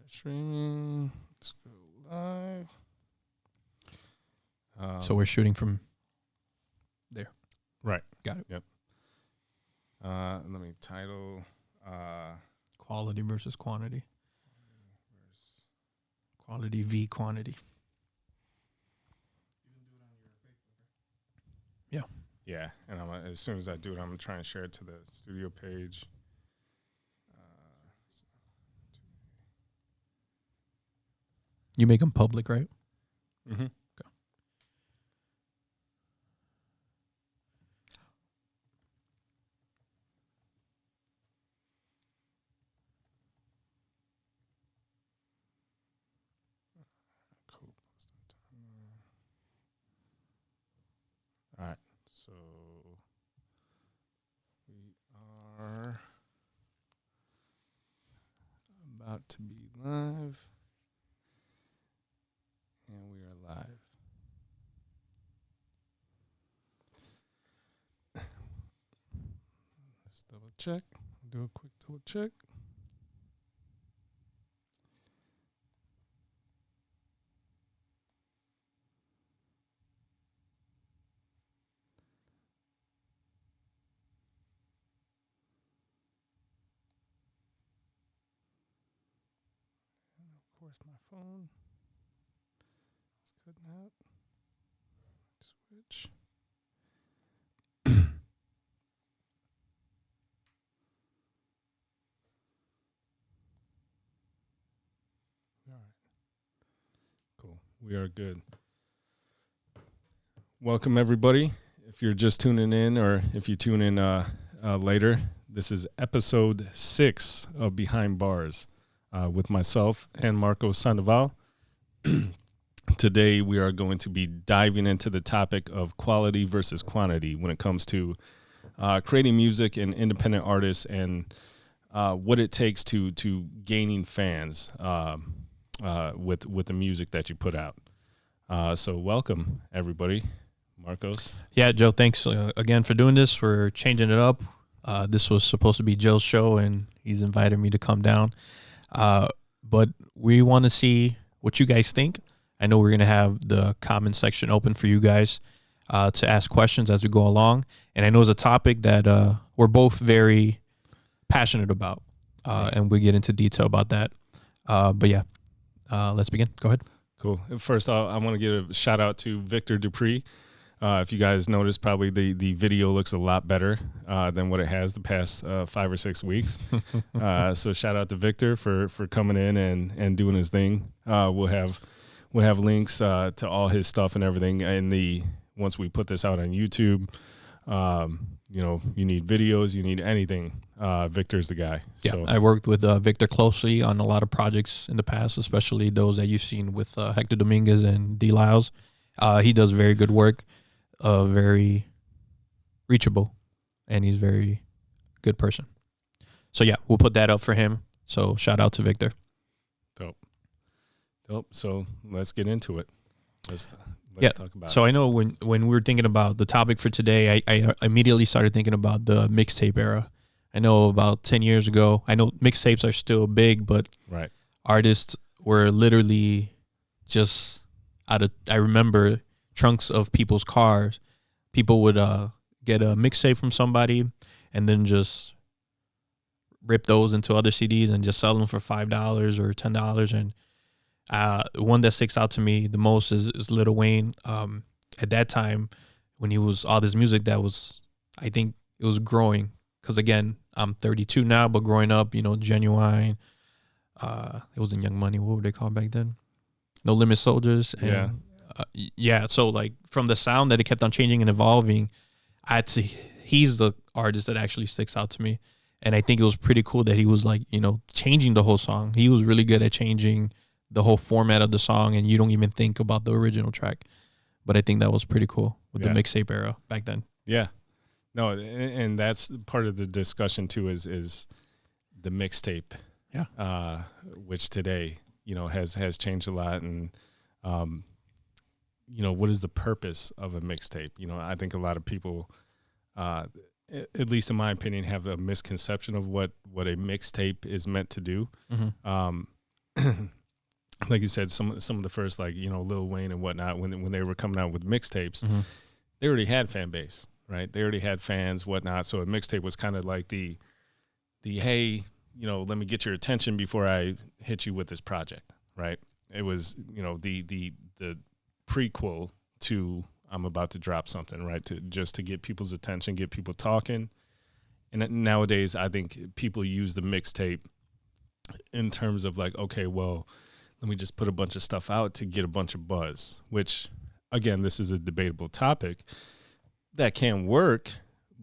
Streaming. Let's go live. So we're shooting from there. Right. Got it. Yep. Let me title. Quality versus quantity. Quality v quantity. Yeah. Yeah, and as soon as I do it, I'm trying to share it to the studio page. You make them public, right? Mm-hmm. Okay. Cool. All right, so we are about to be live. And we are live. Let's double check. Do a quick double check. And of course, my phone. Cutting out. Switch. All right. Cool. We are good. Welcome, everybody. If you're just tuning in or if you tune in later, this is episode 6 of Behind Barz with myself and Marco Sandoval. Today, we are going to be diving into the topic of quality versus quantity when it comes to creating music and independent artists and what it takes to gaining fans with the music that you put out. So welcome, everybody. Marcos. Yeah, Joe, thanks again for doing this. We're changing it up. This was supposed to be Joe's show, and he's invited me to come down. But we want to see what you guys think. I know we're going to have the comment section open for you guys to ask questions as we go along. And I know it's a topic that we're both very passionate about, and we'll get into detail about that. But yeah, let's begin. Go ahead. Cool. First, I want to give a shout out to Victor Duprey. If you guys noticed, probably the video looks a lot better than what it has the past 5 or 6 weeks. So shout out to Victor for coming in and doing his thing. We'll have links to all his stuff and everything. And once we put this out on YouTube, you need videos, you need anything. Victor's the guy. Yeah, so. I worked with Victor closely on a lot of projects in the past, especially those that you've seen with Hector Dominguez and D. Lyles. He does very good work, very reachable, and he's a very good person. So yeah, we'll put that up for him. So shout out to Victor. Dope. So let's get into it. Let's talk about it. So I know when we were thinking about the topic for today, I immediately started thinking about the mixtape era. I know about 10 years ago, I know mixtapes are still big, but right. Artists were literally just I remember trunks of people's cars. People would get a mixtape from somebody and then just rip those into other CDs and just sell them for $5 or $10. And one that sticks out to me the most is Lil Wayne. At that time, when he was all this music that was, I think it was growing. Because again, I'm 32 now, but growing up, Genuine, it wasn't Young Money. What were they called back then? No Limit Soldiers. And, yeah. So like from the sound that it kept on changing and evolving, I'd say he's the artist that actually sticks out to me. And I think it was pretty cool that he was like, changing the whole song. He was really good at changing the whole format of the song, and you don't even think about the original track. But I think that was pretty cool with the mixtape era back then. Yeah. No, and that's part of the discussion too is the mixtape. Yeah. Which today, has changed a lot, and what is the purpose of a mixtape? I think a lot of people, at least in my opinion, have a misconception of what a mixtape is meant to do. Mm-hmm. like you said, some of the first, like, you know, Lil Wayne and whatnot, when they were coming out with mixtapes, they already had fan base, right? They already had fans, whatnot. So a mixtape was kind of like the hey, you know, let me get your attention before I hit you with this project, right? It was, you know, the prequel to I'm about to drop something, right? To just to get people's attention, get people talking. And nowadays, I think people use the mixtape in terms of like, okay, well, let me just put a bunch of stuff out to get a bunch of buzz, which, again, this is a debatable topic. That can work,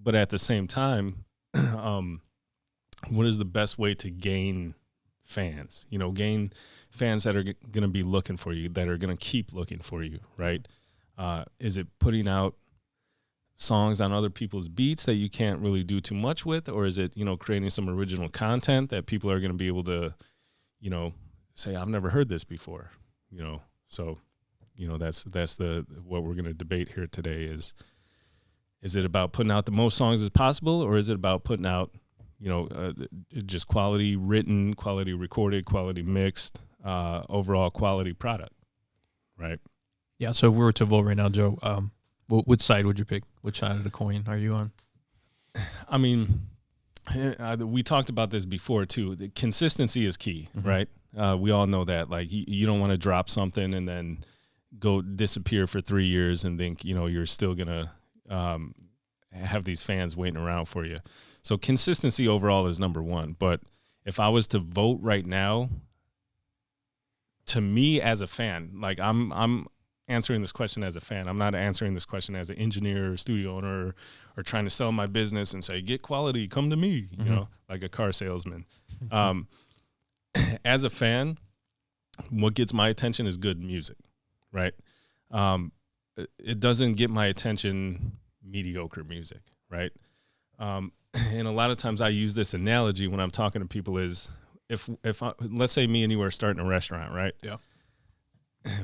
but at the same time, what is the best way to gain fans? You know, gain fans that are going to be looking for you, that are going to keep looking for you, right? Is it putting out songs on other people's beats that you can't really do too much with, or is it, you know, creating some original content that people are going to be able to, you know, say, I've never heard this before, you know? So, you know, that's what we're going to debate here today is it about putting out the most songs as possible, or is it about putting out, you know, just quality written, quality recorded, quality mixed, overall quality product, right? Yeah. So if we were to vote right now, Joe, which side would you pick? Which side of the coin are you on? I mean, we talked about this before too. The consistency is key, right? We all know that. Like, you don't want to drop something and then go disappear for 3 years and think, you know, you're still gonna have these fans waiting around for you. So consistency overall is number one. But if I was to vote right now, to me as a fan, like I'm answering this question as a fan. I'm not answering this question as an engineer or studio owner or trying to sell my business and say, get quality, come to me, you know, like a car salesman. As a fan, what gets my attention is good music, right? It doesn't get my attention mediocre music, right? And a lot of times I use this analogy when I'm talking to people is if let's say me and you are starting a restaurant, right? Yeah.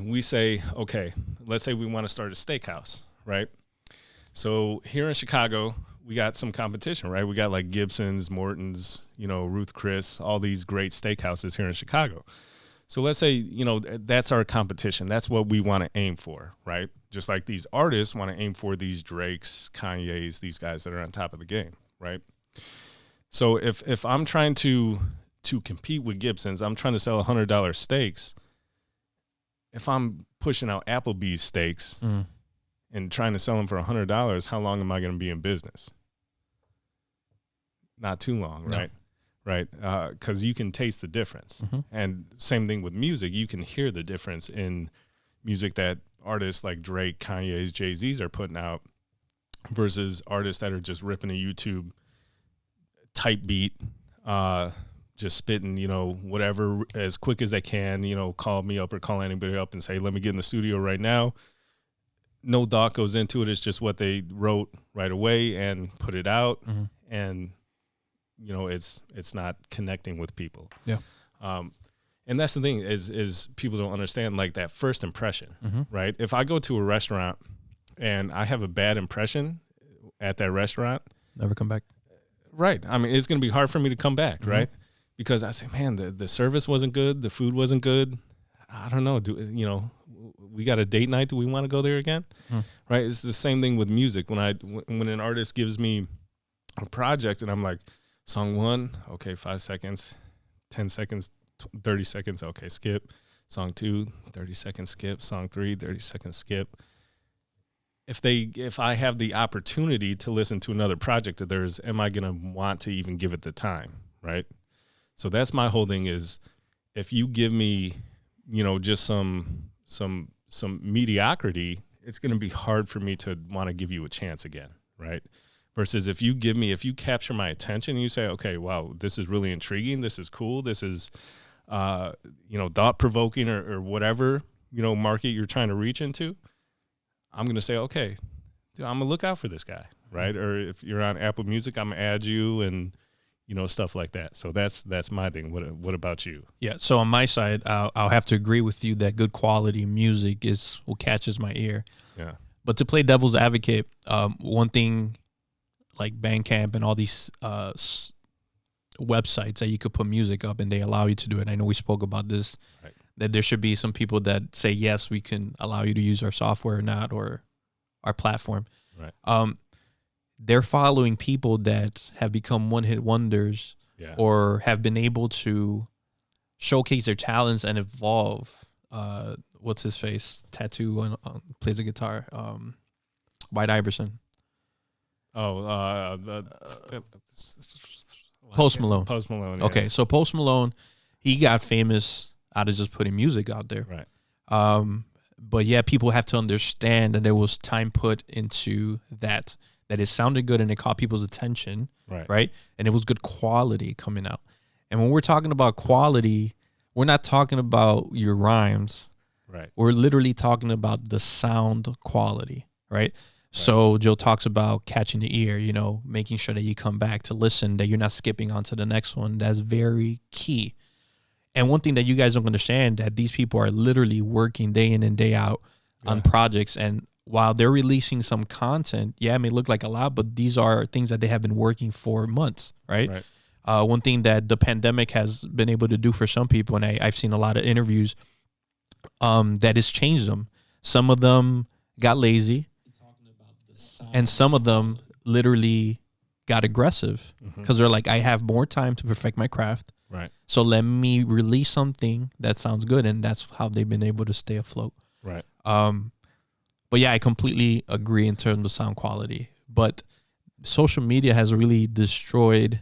We say, okay, let's say we want to start a steakhouse, right? So here in Chicago, we got some competition, right? We got like Gibson's, Morton's, you know, Ruth Chris, all these great steakhouses here in Chicago. So let's say, you know, that's our competition. That's what we want to aim for, right? Just like these artists want to aim for these Drakes, Kanye's, these guys that are on top of the game, right? So if I'm trying to compete with Gibson's, I'm trying to sell $100 steaks. If I'm pushing out Applebee's steaks and trying to sell them for $100, how long am I going to be in business? Not too long, right? No. Right? Because you can taste the difference. And same thing with music. You can hear the difference in music that artists like Drake, Kanye's, Jay-Z's are putting out versus artists that are just ripping a YouTube type beat, just spitting, you know, whatever as quick as they can, you know, call me up or call anybody up and say, let me get in the studio right now. No thought goes into it. It's just what they wrote right away and put it out. And, you know, it's not connecting with people. Yeah. And that's the thing is people don't understand, like, that first impression, right? If I go to a restaurant and I have a bad impression at that restaurant, never come back. Right. I mean, it's going to be hard for me to come back, right? Because I say, man, the service wasn't good. The food wasn't good. I don't know. You know, we got a date night. Do we want to go there again? Right. It's the same thing with music. When an artist gives me a project and I'm like, song 1, okay, 5 seconds, 10 seconds, 30 seconds. Okay, skip. Song 2, 30 seconds, skip. Song 3, 30 seconds, skip. If I have the opportunity to listen to another project of theirs, am I going to want to even give it the time? Right. So that's my whole thing is, if you give me, you know, just some mediocrity, it's going to be hard for me to want to give you a chance again, right? Versus if you capture my attention and you say, okay, wow, this is really intriguing, this is cool, this is, you know, thought-provoking or whatever, you know, market you're trying to reach into, I'm going to say, okay, dude, I'm going to look out for this guy, right? Or if you're on Apple Music, I'm going to add you and, you know, stuff like that. So that's my thing. What about you? Yeah. So on my side, I'll have to agree with you that good quality music is what catches my ear. Yeah. But to play devil's advocate, one thing like Bandcamp and all these websites that you could put music up and they allow you to do it. I know we spoke about this, Right. that there should be some people that say, yes, we can allow you to use our software or not, or our platform. Right. They're following people that have become one-hit wonders, Yeah. or have been able to showcase their talents and evolve. What's his face? Tattoo on plays the guitar. White Iverson. Oh, Post Malone. Post Malone. Yeah. Okay, so Post Malone, he got famous out of just putting music out there. Right. But yeah, people have to understand that there was time put into that it sounded good and it caught people's attention. Right. Right. And it was good quality coming out. And when we're talking about quality, we're not talking about your rhymes. Right. We're literally talking about the sound quality. Right. So Joe talks about catching the ear, you know, making sure that you come back to listen, that you're not skipping on to the next one. That's very key. And one thing that you guys don't understand, that these people are literally working day in and day out on projects. And while they're releasing some content, yeah, it may look like a lot, but these are things that they have been working for months, right? One thing that the pandemic has been able to do for some people, and I've seen a lot of interviews, that has changed them. Some of them got lazy, and some of them literally got aggressive because they're like, I have more time to perfect my craft. Right. So let me release something that sounds good, and that's how they've been able to stay afloat. Right. But yeah, I completely agree in terms of sound quality. But social media has really destroyed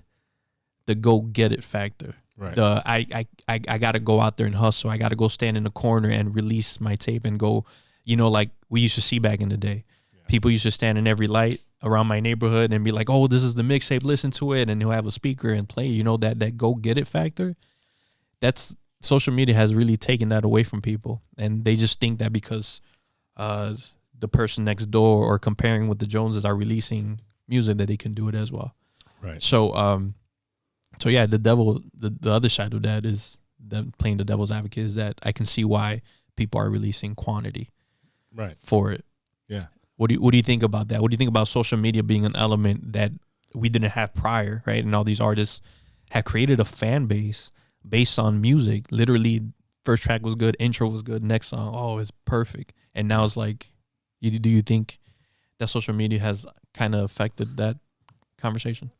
the go get it factor. Right. The I gotta go out there and hustle. I gotta go stand in the corner and release my tape and go, you know, like we used to see back in the day. Yeah. People used to stand in every light around my neighborhood and be like, oh, this is the mixtape, listen to it, and he'll have a speaker and play. You know, that go get it factor. That's social media has really taken that away from people, and they just think that because the person next door or comparing with the Joneses are releasing music that they can do it as well. Right. So yeah, the other side of that is that playing the devil's advocate is that I can see why people are releasing quantity. Right. For it. Yeah. What do you think about that? What do you think about social media being an element that we didn't have prior, right? And all these artists have created a fan base based on music. Literally, first track was good, intro was good, next song, oh, it's perfect. And now it's like, do you think that social media has kind of affected that conversation?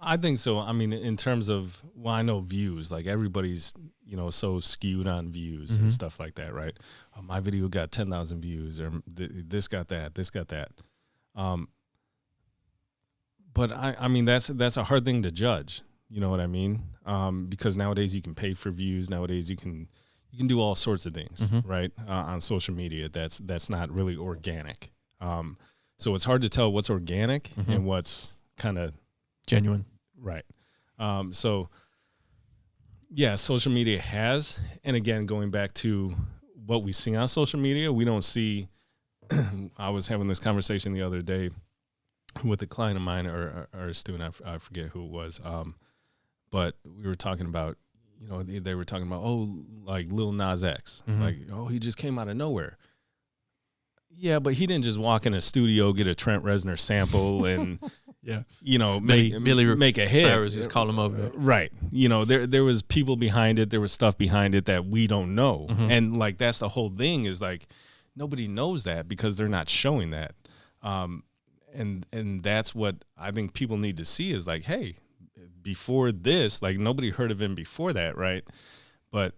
I think so. I mean, in terms of, well, I know views, like everybody's, you know, so skewed on views and stuff like that, right? Oh, my video got 10,000 views, or this got that, this got that. But I mean, that's a hard thing to judge. You know what I mean? Because nowadays you can pay for views. Nowadays you can do all sorts of things, right? On social media. That's not really organic. So it's hard to tell what's organic and what's kind of genuine. Right. So yeah, social media has, and again, going back to what we see on social media, we don't see, I was having this conversation the other day with a client of mine or a student, I forget who it was. But we were talking about, you know, they were talking about, oh, like Lil Nas X, like, oh, he just came out of nowhere. Yeah, but he didn't just walk in a studio, get a Trent Reznor sample and, you know, make a hit. Cyrus just call him over. Right. You know, there was people behind it. There was stuff behind it that we don't know. And like, that's the whole thing is like, nobody knows that because they're not showing that. And that's what I think people need to see is like, hey, before this, like nobody heard of him before that. Right. But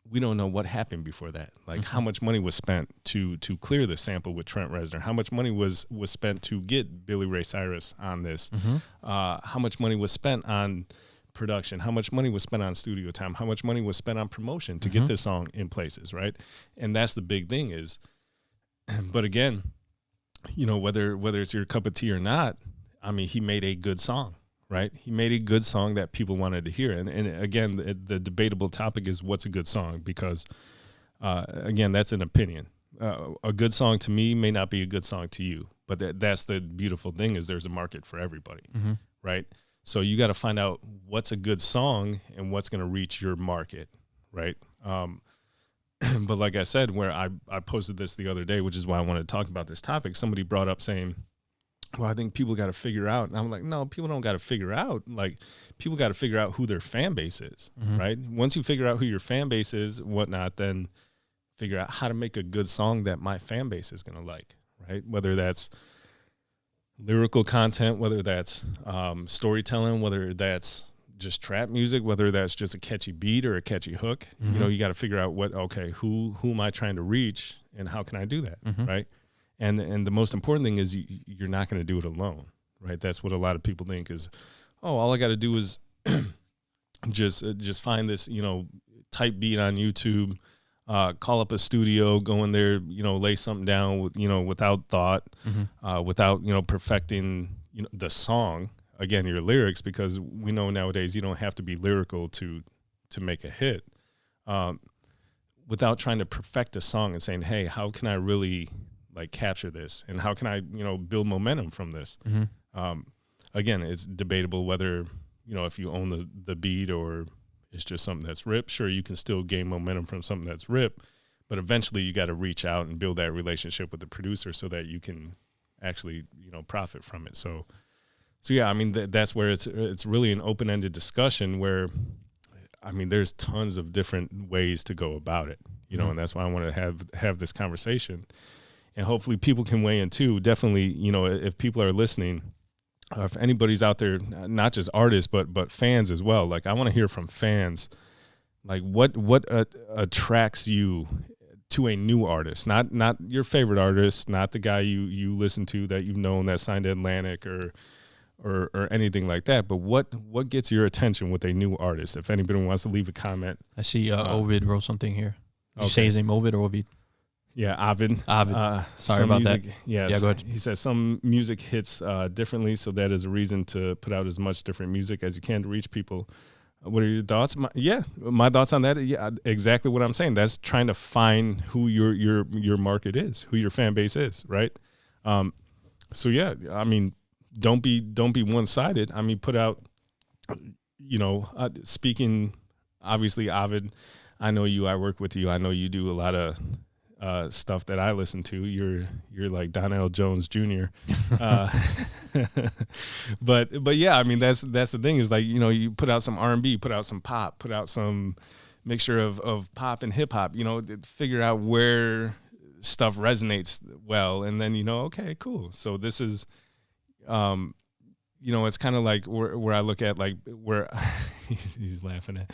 we don't know what happened before that. Like how much money was spent to clear the sample with Trent Reznor? How much money was spent to get Billy Ray Cyrus on this? How much money was spent on production? How much money was spent on studio time? How much money was spent on promotion to get this song in places, right? And that's the big thing is, but again, you know, whether it's your cup of tea or not, I mean, he made a good song. Right, he made a good song that people wanted to hear, and again, the debatable topic is what's a good song because, again, that's an opinion. A good song to me may not be a good song to you, but that's the beautiful thing is there's a market for everybody, right? So you got to find out what's a good song and what's going to reach your market, right? But like I said, where I posted this the other day, which is why I wanted to talk about this topic. Somebody brought up saying, well, I think people got to figure out. And I'm like, no, people don't got to figure out. Like, people got to figure out who their fan base is, right? Once you figure out who your fan base is, whatnot, then figure out how to make a good song that my fan base is going to like, right? Whether that's lyrical content, whether that's storytelling, whether that's just trap music, whether that's just a catchy beat or a catchy hook. You know, you got to figure out who am I trying to reach and how can I do that, right? And the most important thing is you're not going to do it alone, right? That's what a lot of people think is, oh, all I got to do is just find this, you know, type beat on YouTube, call up a studio, go in there, you know, lay something down with, you know, without thought, without, you know, perfecting, you know, the song, again, your lyrics, because we know nowadays you don't have to be lyrical to make a hit, without trying to perfect a song and saying, hey, how can I really like capture this, and how can I, you know, build momentum from this? Again, it's debatable whether, you know, if you own the beat or it's just something that's ripped. Sure, you can still gain momentum from something that's ripped, but eventually you got to reach out and build that relationship with the producer so that you can actually, you know, profit from it. So yeah, I mean, that's where it's really an open-ended discussion where, I mean, there's tons of different ways to go about it, you know, and that's why I want to have this conversation. And hopefully people can weigh in too. Definitely, you know, if people are listening, if anybody's out there, not just artists, but fans as well. Like, I want to hear from fans, like what attracts you to a new artist, not your favorite artist, not the guy you listen to that you've known that signed to Atlantic or anything like that. But what gets your attention with a new artist? If anybody wants to leave a comment. I see Ovid wrote something here. Did you say his name Ovid or Ovid? Yeah, Ovid. Sorry about music, that. Yeah, go ahead. He says some music hits differently, so that is a reason to put out as much different music as you can to reach people. What are your thoughts? My thoughts on that. Yeah, exactly what I'm saying. That's trying to find who your market is, who your fan base is, right? So yeah, I mean, don't be one-sided. I mean, put out, you know, speaking, obviously, Ovid, I know you, I work with you. I know you do a lot of stuff that I listen to. You're like Donnell Jones Jr. But yeah, I mean, that's the thing is, like, you know, you put out some R&B, put out some pop, put out some mixture of pop and hip hop, you know, figure out where stuff resonates well. And then, you know, okay, cool. So this is, you know, it's kind of like where I look at, like, where he's laughing at.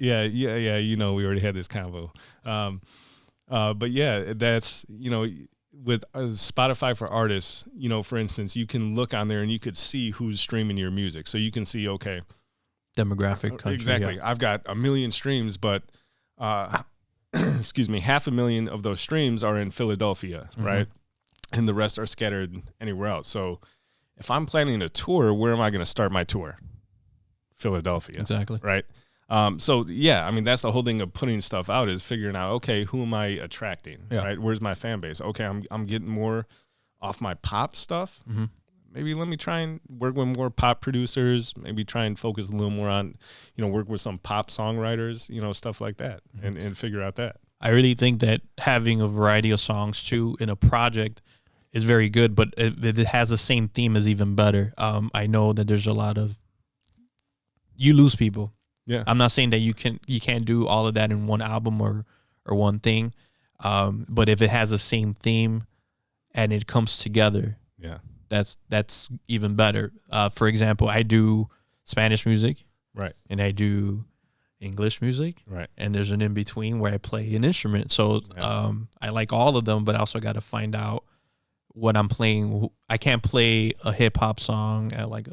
Yeah. You know, we already had this convo. But yeah, that's, you know, with Spotify for artists, you know, for instance, you can look on there and you could see who's streaming your music. So you can see, okay, demographic, country. Exactly. Yeah. I've got 1 million streams, but, excuse me, 500,000 of those streams are in Philadelphia, right? And the rest are scattered anywhere else. So if I'm planning a tour, where am I going to start my tour? Philadelphia. Exactly. Right. So yeah, I mean, that's the whole thing of putting stuff out, is figuring out, okay, who am I attracting? Yeah. Right. Where's my fan base? Okay. I'm getting more off my pop stuff. Maybe let me try and work with more pop producers, maybe try and focus a little more on, you know, work with some pop songwriters, you know, stuff like that, and figure out that. I really think that having a variety of songs too in a project is very good, but if it has the same theme is even better. I know that there's a lot of, you lose people. Yeah. I'm not saying that you can't do all of that in one album or one thing. But if it has the same theme and it comes together, yeah, that's even better. For example, I do Spanish music, right, and I do English music, right, and there's an in between where I play an instrument. So I like all of them, but I also got to find out what I'm playing. I can't play a hip hop song at like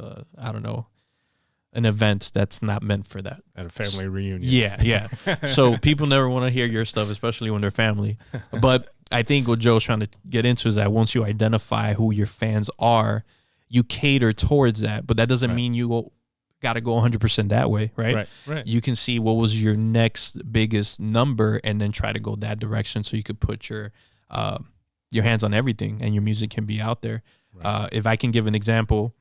an event that's not meant for that. At a family reunion. Yeah. So people never want to hear your stuff, especially when they're family. But I think what Joe's trying to get into is that once you identify who your fans are, you cater towards that. But that doesn't mean you got to go 100% that way, right? Right. You can see what was your next biggest number and then try to go that direction so you could put your hands on everything and your music can be out there. Right. If I can give an example,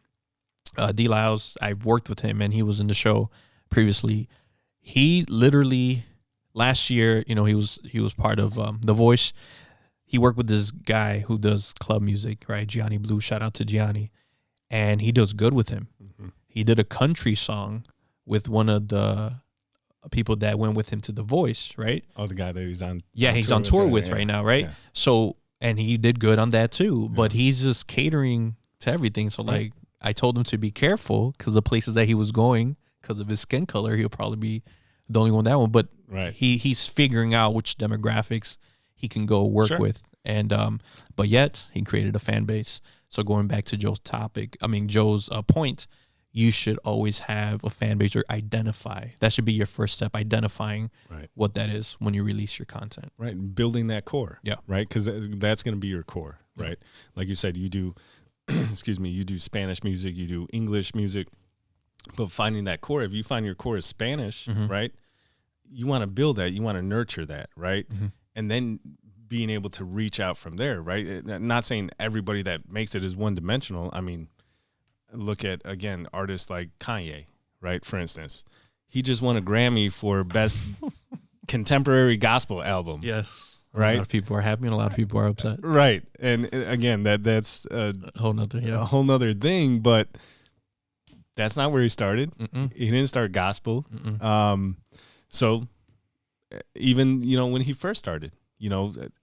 D. Lyles, I've worked with him and he was in the show previously. He literally last year, you know, he was part of The Voice. he worked with this guy who does club music, right? Gianni Blue, shout out to Gianni. And he does good with him. Mm-hmm. He did a country song with one of the people that went with him to The Voice, right? Oh, the guy that he's on. Yeah, he's on tour with right now, right? Yeah. So, and he did good on that too, but he's just catering to everything. So like, I told him to be careful because the places that he was going, because of his skin color, he'll probably be the only one that one. But he's figuring out which demographics he can go work with. And but yet he created a fan base. So going back to Joe's point, you should always have a fan base or identify. That should be your first step, identifying what that is when you release your content. Right, building that core. Yeah. Right, because that's going to be your core, right? Like you said, you do, you do Spanish music, you do English music, but finding that core, if you find your core is Spanish, right, you want to build that, you want to nurture that, right? And then being able to reach out from there, right? Not saying everybody that makes it is one-dimensional. I mean, look at, again, artists like Kanye, right? For instance, he just won a Grammy for best contemporary gospel album. Yes. Right. A lot of people are happy and a lot of people are upset. Right. And again, that's a whole nother thing, but that's not where he started. He didn't start gospel. So even, when he first started,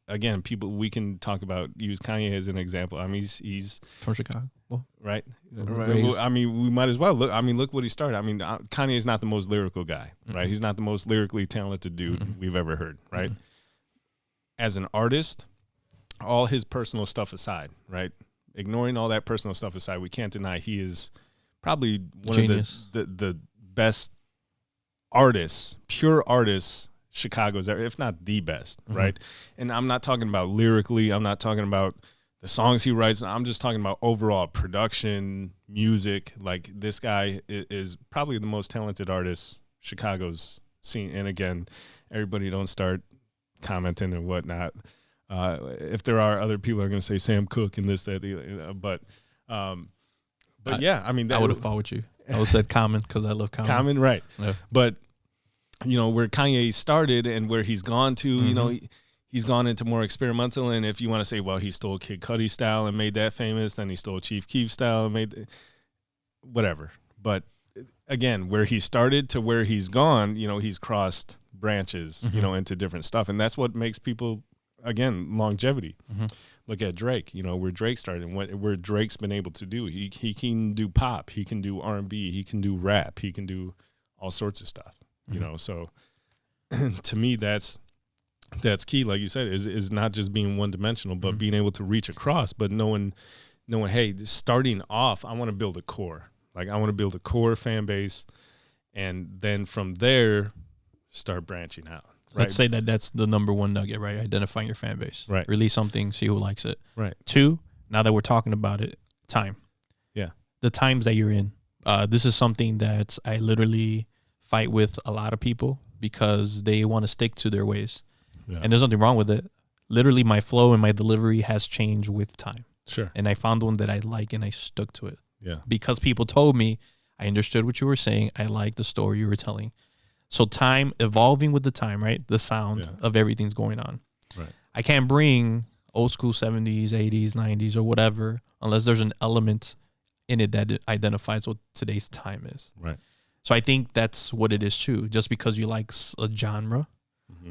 again, we can talk about, use Kanye as an example. I mean, he's from Chicago. Right. I mean, we might as well look. I mean, look what he started. I mean, Kanye is not the most lyrical guy, right? He's not the most lyrically talented dude we've ever heard, right? As an artist, all his personal stuff aside, right? Ignoring all that personal stuff aside, we can't deny he is probably one of the best artists, pure artists Chicago's ever, if not the best, right? And I'm not talking about lyrically. I'm not talking about the songs he writes. I'm just talking about overall production, music. Like, this guy is probably the most talented artist Chicago's seen. And again, everybody don't start commenting and whatnot. If there are other people are going to say Sam Cooke and this, that, but yeah, I mean, I would have fought with you. I would have said Common because I love Common. Common, right? Yeah. But where Kanye started and where he's gone to, he's gone into more experimental. And if you want to say, well, he stole Kid Cudi style and made that famous, then he stole Chief Keef style and made whatever. But again, where he started to where he's gone, he's crossed branches, into different stuff. And that's what makes people, again, longevity. Look at Drake, where Drake started and where Drake's been able to do. He can do pop, he can do R&B, he can do rap, he can do all sorts of stuff. So to me, that's key. Like you said, is not just being one dimensional, but being able to reach across, but knowing, hey, starting off, I want to build a core. Like, I want to build a core fan base, and then from there, start branching out. Right? Let's say that's the number one nugget, right? Identifying your fan base. Right. Release something, see who likes it. Right. 2, now that we're talking about it, time. Yeah. The times that you're in. This is something that I literally fight with a lot of people because they want to stick to their ways. Yeah. And there's nothing wrong with it. Literally, my flow and my delivery has changed with time. Sure. And I found one that I like and I stuck to it. Yeah. Because people told me, I understood what you were saying. I liked the story you were telling. So time, evolving with the time, right? The sound of everything's going on. Right. I can't bring old school 70s, 80s, 90s, or whatever unless there's an element in it that identifies what today's time is. Right. So I think that's what it is too. Just because you like a genre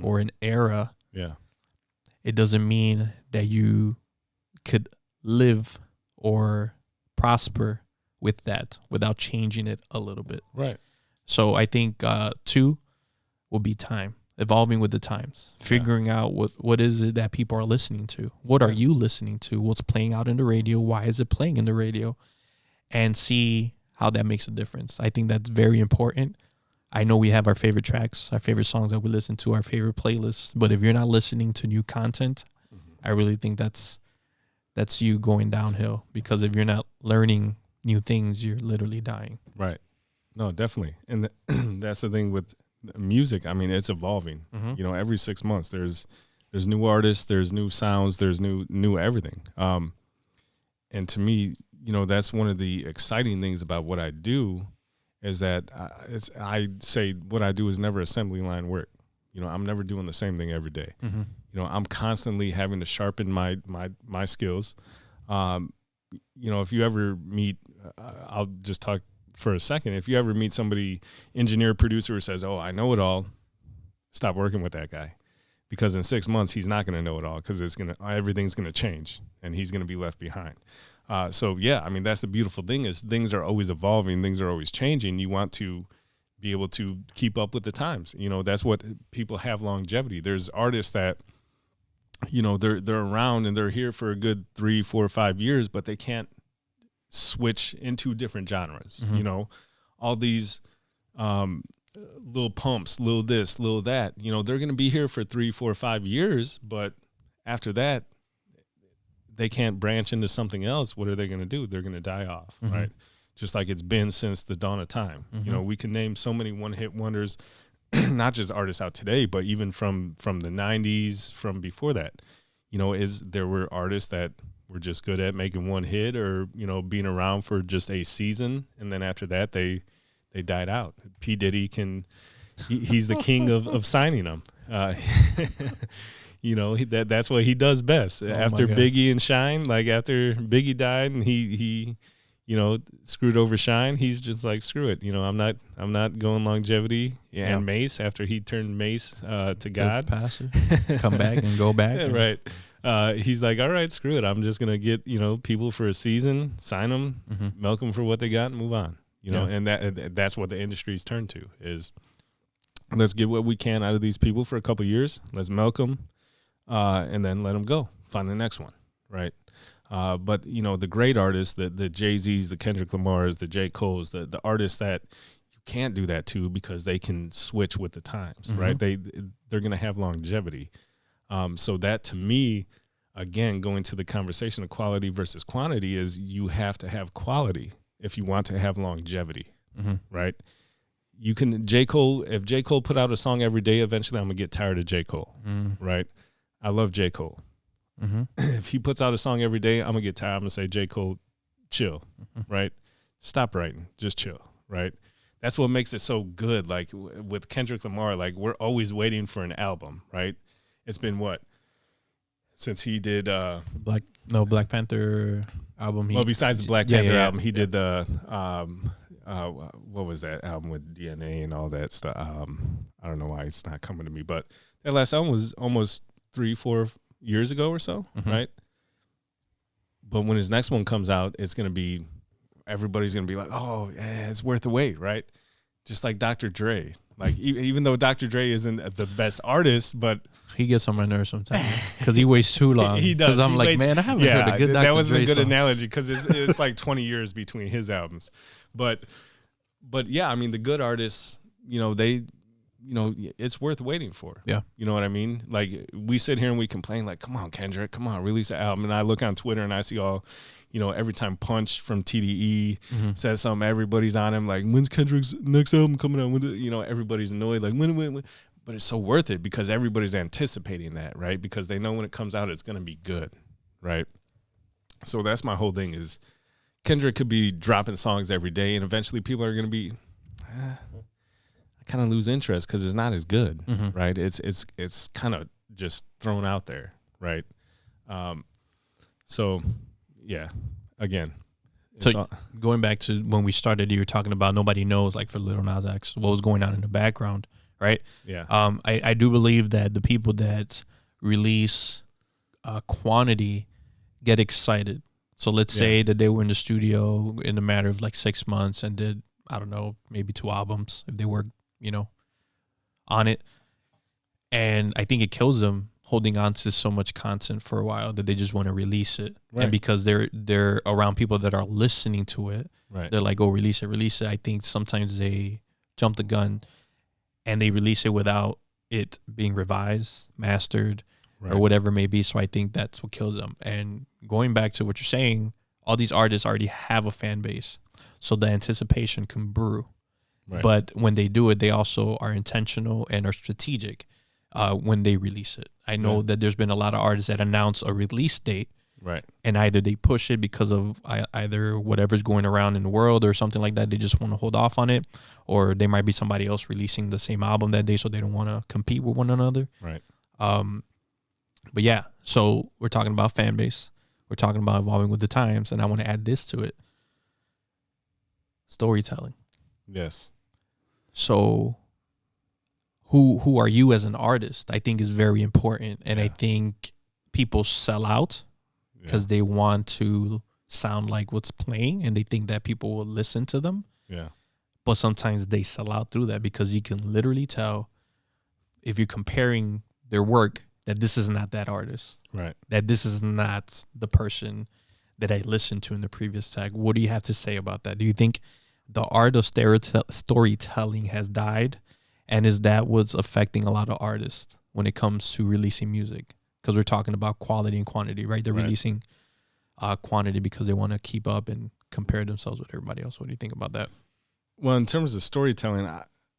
or an era, it doesn't mean that you could live or prosper with that without changing it a little bit. Right. So I think 2 will be time, evolving with the times, figuring out what is it that people are listening to. What are you listening to? What's playing out in the radio? Why is it playing in the radio? And see how that makes a difference. I think that's very important. I know we have our favorite tracks, our favorite songs that we listen to, our favorite playlists. But if you're not listening to new content, I really think that's you going downhill. Because if you're not learning new things, you're literally dying. Right. No, definitely. And that's the thing with music. I mean, it's evolving. Every 6 months there's new artists, there's new sounds, there's new everything. And to me, that's one of the exciting things about what I do is that I say what I do is never assembly line work. I'm never doing the same thing every day. I'm constantly having to sharpen my skills. If you ever meet, I'll just talk for a second. If you ever meet somebody, engineer, producer, who says, "Oh, I know it all," stop working with that guy, because in 6 months he's not going to know it all, because everything's going to change and he's going to be left behind. So yeah, I mean, that's the beautiful thing, is things are always evolving, things are always changing. You want to be able to keep up with the times. That's what people have longevity. There's artists that, they're around and they're here for a good 3, 4, 5 years, but they can't switch into different genres. All these little pumps, little this, little that, they're going to be here for 3, 4, 5 years, but after that, they can't branch into something else. What are they going to do? They're going to die off, right? Just like it's been since the dawn of time. We can name so many one-hit wonders, not just artists out today, but even from the 90s, from before that. There were artists that were just good at making one hit, or being around for just a season, and then after that they died out. P. Diddy he's the king of signing them. That's what he does best. After Biggie and Shine, like after Biggie died and he screwed over Shine, he's just like, screw it. I'm not going longevity. Yeah, and Mace, after he turned Mace to God, passive, come back and go back. Yeah, right. He's like, all right, screw it. I'm just gonna get people for a season, sign them, milk them for what they got, and move on. And that's what the industry's turned to, is let's get what we can out of these people for a couple years. Let's milk them, and then let them go. Find the next one, right? But the great artists, the Jay-Z's, the Kendrick Lamar's, the J. Cole's, the artists that you can't do that to, because they can switch with the times, right? They're going to have longevity. So that, to me, again, going to the conversation of quality versus quantity, is you have to have quality if you want to have longevity, right? You can, if J. Cole put out a song every day, eventually I'm going to get tired of J. Cole, right? I love J. Cole. If he puts out a song every day, I'm gonna get tired. I'm gonna say, J. Cole, chill, right? Stop writing, just chill, right? That's what makes it so good. Like with Kendrick Lamar, like we're always waiting for an album, right? It's been what, since he did Black Panther album. Besides the Black Panther album, he did the what was that album with DNA and all that stuff? I don't know why it's not coming to me, but that last album was almost 3-4 years ago or so, right? But when his next one comes out, it's going to be, everybody's going to be like, oh, yeah, it's worth the wait, right? Just like Dr. Dre. Like, even though Dr. Dre isn't the best artist, but he gets on my nerves sometimes because he waits too long. He does. Because I'm like, man, I haven't heard a good Dr. Dre that was a good song. analogy, because it's like 20 years between his albums. But yeah, I mean, the good artists, it's worth waiting for. Yeah. You know what I mean? Like, we sit here and we complain, like, come on, Kendrick, come on, release an album. And I look on Twitter and I see all, every time Punch from TDE says something, everybody's on him, like, when's Kendrick's next album coming out? Everybody's annoyed, like, when? But it's so worth it, because everybody's anticipating that, right? Because they know when it comes out, it's going to be good, right? So that's my whole thing, is Kendrick could be dropping songs every day, and eventually people are going to be, kind of lose interest, because it's not as good, right? It's kind of just thrown out there, right? So yeah, again. So going back to when we started, you were talking about nobody knows, like for Lil Nas X, what was going on in the background, right? Yeah. I do believe that the people that release quantity get excited. So let's say that they were in the studio in a matter of like 6 months and did, I don't know, maybe 2 albums if they worked, on it. And I think it kills them holding on to so much content for a while that they just want to release it. Right. And because they're around people that are listening to it, right, they're like, oh, release it. I think sometimes they jump the gun and they release it without it being revised, mastered, right, or whatever it may be. So I think that's what kills them. And going back to what you're saying, all these artists already have a fan base, so the anticipation can brew. Right. But when they do it, they also are intentional and are strategic when they release it. I know that there's been a lot of artists that announce a release date, right, and either they push it because of either whatever's going around in the world or something like that. They just want to hold off on it, or there might be somebody else releasing the same album that day, so they don't want to compete with one another. Right. But yeah, so we're talking about fan base. We're talking about evolving with the times, and I want to add this to it: storytelling. Yes. So, who are you as an artist? I think is very important, and I think people sell out because they want to sound like what's playing, and they think that people will listen to them. Yeah. But sometimes they sell out through that because you can literally tell if you're comparing their work that this is not that artist. Right. That this is not the person that I listened to in the previous tag. What do you have to say about that? Do you think the art of storytelling has died? And is that what's affecting a lot of artists when it comes to releasing music? Because we're talking about quality and quantity, right? They're releasing quantity because they want to keep up and compare themselves with everybody else. What do you think about that? Well, in terms of storytelling,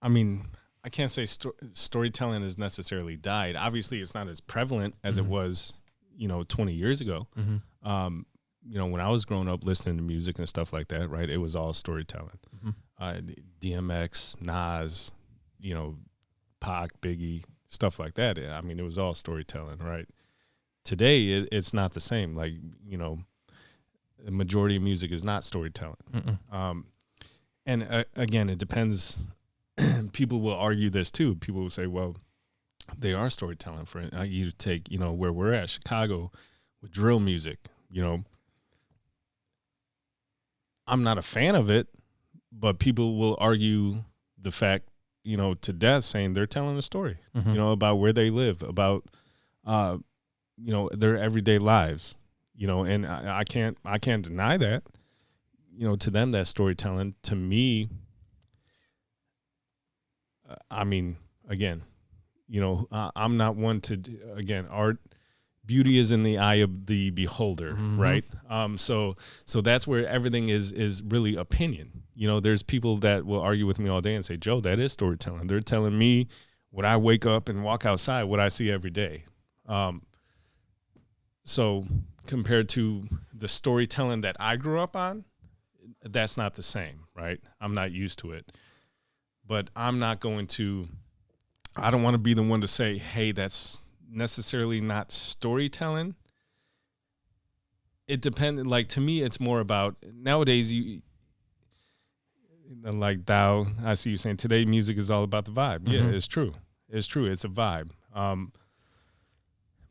I mean, I can't say storytelling has necessarily died. Obviously, it's not as prevalent as it was, 20 years ago. When I was growing up listening to music and stuff like that, right, it was all storytelling. DMX, Nas, Pac, Biggie, stuff like that. I mean, it was all storytelling, right? Today, it's not the same. Like, the majority of music is not storytelling. And again, it depends. People will argue this too. People will say, well, they are storytelling. For you take, where we're at, Chicago, with drill music, I'm not a fan of it, but people will argue the fact, to death, saying they're telling a story, about where they live, about, their everyday lives, and I can't deny that. To them, that's storytelling. To me, I mean, again, I'm not one to, again, art, beauty is in the eye of the beholder, right? So that's where everything is really opinion. There's people that will argue with me all day and say, Joe, that is storytelling. They're telling me when I wake up and walk outside, what I see every day. So compared to the storytelling that I grew up on, that's not the same, right? I'm not used to it. But I'm not going to, I don't want to be the one to say, hey, that's necessarily not storytelling. It depends. Like, to me, it's more about, nowadays, I see you saying today music is all about the vibe. Yeah, it's true. It's true. It's a vibe.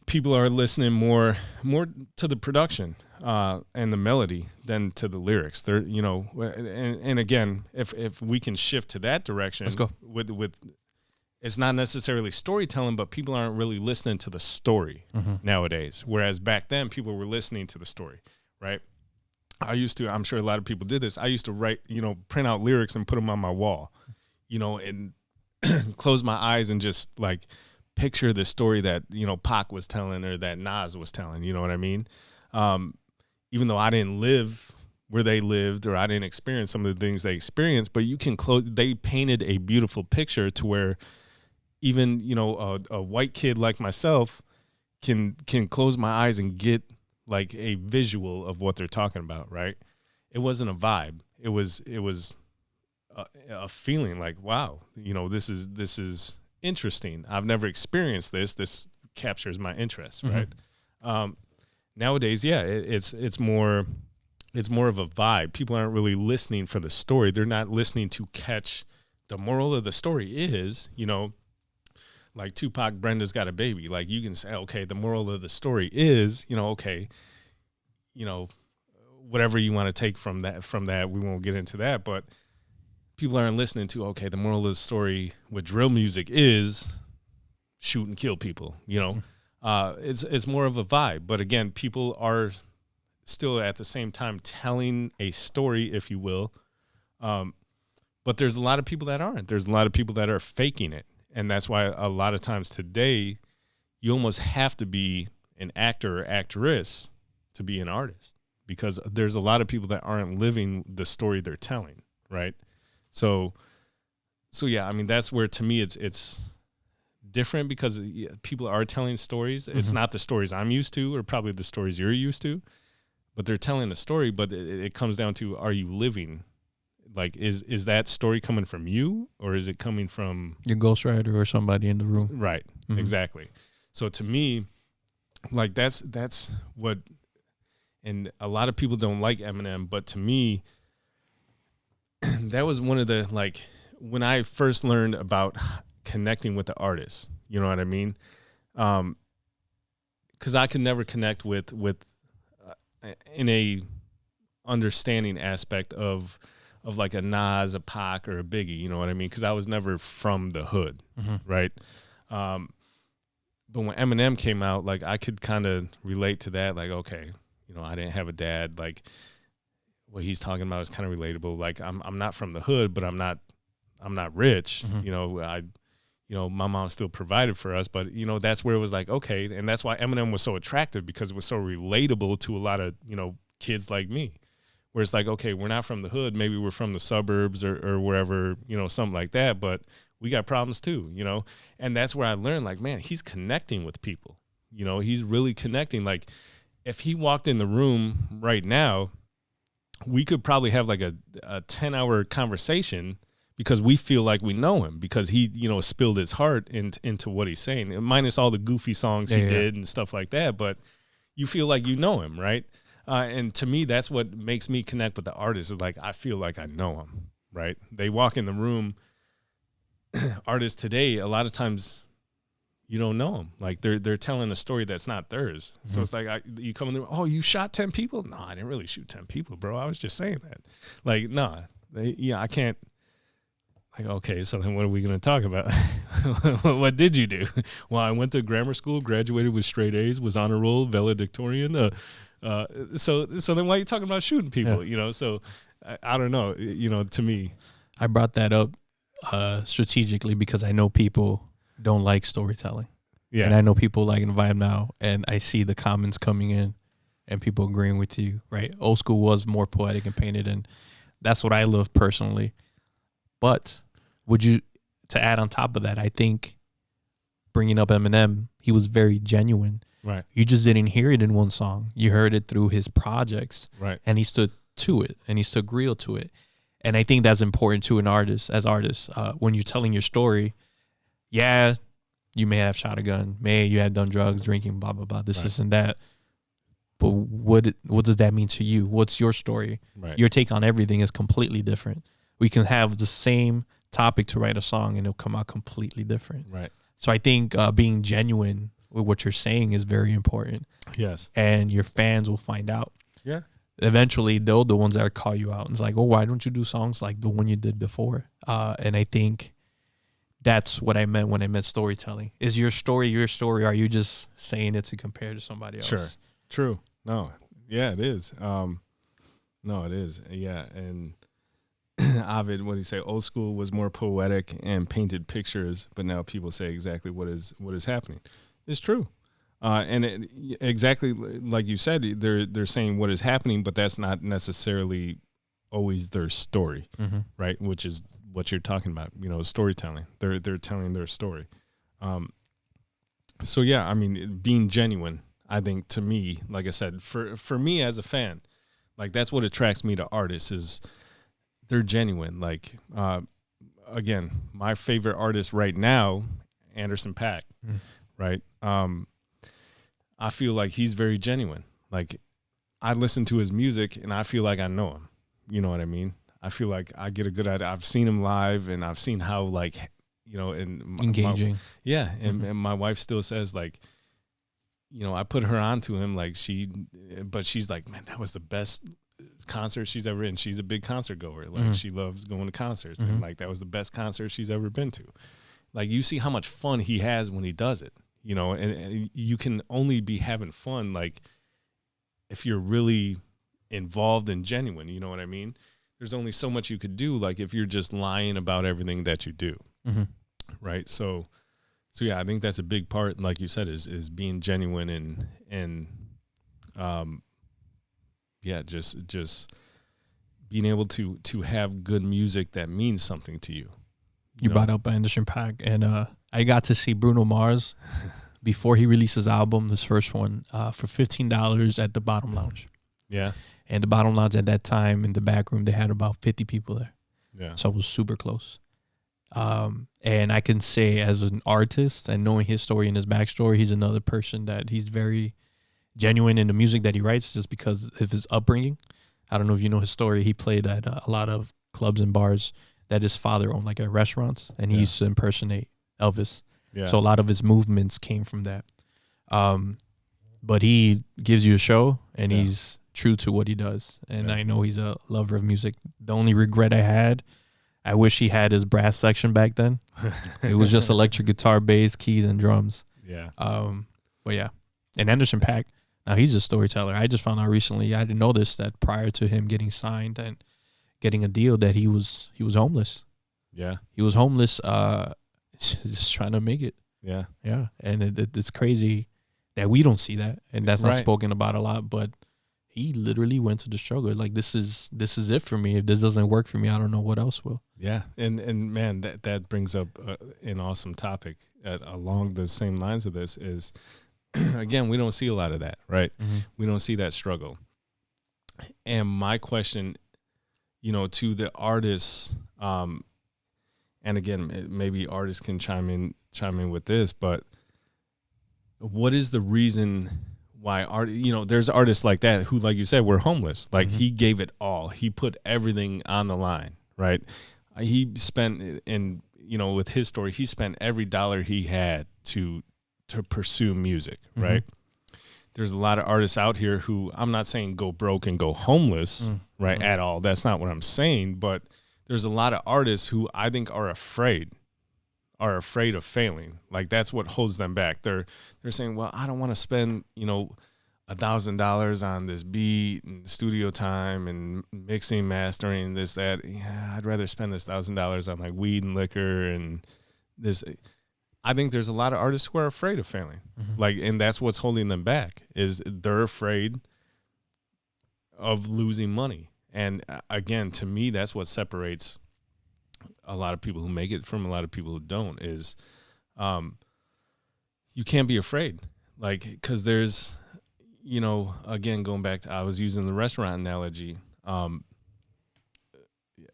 People are listening more to the production and the melody than to the lyrics. They're, and again, if we can shift to that direction, let's go. With it's not necessarily storytelling, but people aren't really listening to the story nowadays. Whereas back then, people were listening to the story, right? I'm sure a lot of people did this. I used to write, print out lyrics and put them on my wall, and close my eyes and just like picture the story that, Pac was telling or that Nas was telling, you know what I mean? Even though I didn't live where they lived or I didn't experience some of the things they experienced, but they painted a beautiful picture to where even, a white kid like myself can close my eyes and get like a visual of what they're talking about, right? It wasn't a vibe. It was a feeling like, wow, this is interesting. I've never experienced this. This captures my interest, right? Nowadays, yeah, it's more of a vibe. People aren't really listening for the story. They're not listening to catch the moral of the story is, like Tupac, Brenda's got a baby. Like you can say, okay, the moral of the story is, okay, whatever you want to take from that, we won't get into that, but people aren't listening to, okay, the moral of the story with drill music is shoot and kill people, it's more of a vibe. But again, people are still at the same time telling a story, if you will. But there's a lot of people that aren't. There's a lot of people that are faking it. And that's why a lot of times today, you almost have to be an actor or actress to be an artist, because there's a lot of people that aren't living the story they're telling, right? So yeah, I mean, that's where to me it's different, because people are telling stories. It's not the stories I'm used to, or probably the stories you're used to, but they're telling a story. But it comes down to, are you living? Like, is that story coming from you, or is it coming from your ghostwriter or somebody in the room? Right. Exactly. So to me, like that's what, and a lot of people don't like Eminem, but to me, that was one of the, like, when I first learned about connecting with the artist, you know what I mean? Because I could never connect with in a understanding aspect of like a Nas, a Pac, or a Biggie, you know what I mean? Because I was never from the hood, right? But when Eminem came out, like, I could kind of relate to that. Like, okay, you know, I didn't have a dad. Like, what he's talking about is kind of relatable. Like, I'm not from the hood, but I'm not rich. You know, my mom still provided for us, but, you know, that's where it was like, okay. And that's why Eminem was so attractive, because it was so relatable to a lot of, you know, kids like me, where it's like, okay, we're not from the hood. Maybe we're from the suburbs or wherever, you know, something like that. But we got problems too, you know? And that's where I learned, like, man, he's connecting with people. You know, he's really connecting. Like, if he walked in the room right now, we could probably have like a 10-hour conversation, because we feel like we know him, because he, you know, spilled his heart into what he's saying, minus all the goofy songs he did and stuff like that. But you feel like you know him, right? And to me, that's what makes me connect with the artist, is like, I feel like I know him, right? They walk in the room. Artists today, a lot of times you don't know them. Like, they're telling a story that's not theirs. So it's like, you come in there, oh, you shot 10 people? No, I didn't really shoot 10 people, bro. I was just saying that. Like, nah, I can't. Like, okay, so then what are we going to talk about? What did you do? Well, I went to grammar school, graduated with straight A's, was honor roll, valedictorian. So then why are you talking about shooting people? You know, so I don't know. You know, to me, I brought that up strategically because I know people don't like storytelling. Yeah. And I know people liking the vibe now, and I see the comments coming in and people agreeing with you, right? Old school was more poetic and painted, and that's what I love personally. But to add on top of that, I think bringing up Eminem, he was very genuine. Right. You just didn't hear it in one song. You heard it through his projects. Right. And he stood to it, and he stood real to it. And I think that's important to an artist, as artists. When you're telling your story, yeah, you may have shot a gun, you have done drugs, drinking, blah, blah, blah, this and that. But what does that mean to you? What's your story? Right. Your take on everything is completely different. We can have the same topic to write a song, and it'll come out completely different. Right. So I think being genuine with what you're saying is very important. Yes. And your fans will find out. Yeah. Eventually, they're the ones that call you out. And it's like, oh, why don't you do songs like the one you did before? And I think that's what I meant when I meant storytelling. Is your story your story? Or are you just saying it to compare to somebody else? Sure. True. No. Yeah, it is. No, it is. Yeah. And Ovid, what do you say? Old school was more poetic and painted pictures, but now people say exactly what is happening. It's true. And exactly like you said, they're saying what is happening, but that's not necessarily always their story, right? Which is what you're talking about, you know, storytelling. They're telling their story. So yeah, I mean, being genuine, I think, to me, like I said, for me as a fan, like, that's what attracts me to artists, is they're genuine. Like, again, my favorite artist right now, Anderson .Paak, right? I feel like he's very genuine. Like, I listen to his music and I feel like I know him. You know what I mean? I feel like I get a good idea. I've seen him live, and I've seen how, like, you know, and engaging. And my wife still says, like, you know, I put her onto him, like, but she's like, man, that was the best concert she's ever in. She's a big concert goer. Like, she loves going to concerts, and like, that was the best concert she's ever been to. Like, you see how much fun he has when he does it, you know, and you can only be having fun, like, if you're really involved and genuine, you know what I mean? There's only so much you could do, like, if you're just lying about everything that you do. Right. So yeah, I think that's a big part, like you said, is being genuine and yeah, just being able to have good music that means something to you. You brought up Anderson .Paak, and I got to see Bruno Mars before he released his album, this first one, for $15 at the Bottom Lounge. Yeah. And the Bottom Lounge at that time, in the back room, they had about 50 people there. Yeah. So it was super close. And I can say as an artist and knowing his story and his backstory, he's another person that he's very genuine in the music that he writes just because of his upbringing. I don't know if you know his story. He played at a lot of clubs and bars that his father owned, like at restaurants, and he used to impersonate Elvis. Yeah. So a lot of his movements came from that. But he gives you a show, and he's true to what he does. And I know he's a lover of music. The only regret I had, I wish he had his brass section back then. It was just electric guitar, bass, keys, and drums. Yeah. But yeah. And Anderson .Paak, now he's a storyteller. I just found out recently, I didn't know this, that prior to him getting signed and getting a deal, that he was homeless. Yeah. He was homeless, just trying to make it. Yeah. Yeah. And it's crazy that we don't see that. And that's not spoken about a lot, but he literally went to the struggle. Like, this is it for me. If this doesn't work for me, I don't know what else will. Yeah. And man, that brings up an awesome topic along the same lines of this is, again, we don't see a lot of that, right? Mm-hmm. We don't see that struggle. And my question, to the artists, and again, maybe artists can chime in with this, but what is the reason why there's artists like that who, like you said, were homeless. Like, he gave it all. He put everything on the line, right? He spent, with his story, he spent every dollar he had to pursue music, right? There's a lot of artists out here who, I'm not saying go broke and go homeless, right, at all. That's not what I'm saying, but there's a lot of artists who I think are afraid of failing. Like, that's what holds them back. They're saying, well, I don't want to spend, $1,000 on this beat and studio time and mixing, mastering, this, that. Yeah, I'd rather spend this $1,000 on like weed and liquor and this. I think there's a lot of artists who are afraid of failing. Like, and that's what's holding them back, is they're afraid of losing money. And again, to me, that's what separates a lot of people who make it from a lot of people who don't, is you can't be afraid. Like, because there's, again, going back to, I was using the restaurant analogy.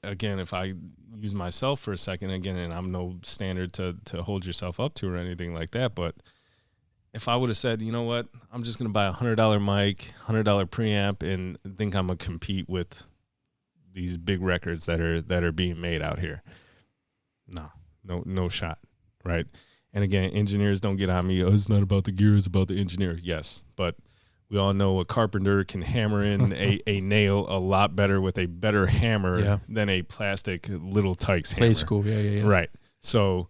Again, if I use myself for a second, again, and I'm no standard to hold yourself up to or anything like that, but if I would have said, you know what, I'm just going to buy $100 mic, $100 preamp, and think I'm going to compete with these big records that are being made out here. No shot, right? And again, engineers don't get on me. Oh, it's not about the gear, it's about the engineer. Yes, but we all know a carpenter can hammer in a nail a lot better with a better hammer than a plastic Little Tikes hammer. Play school, yeah. Right. So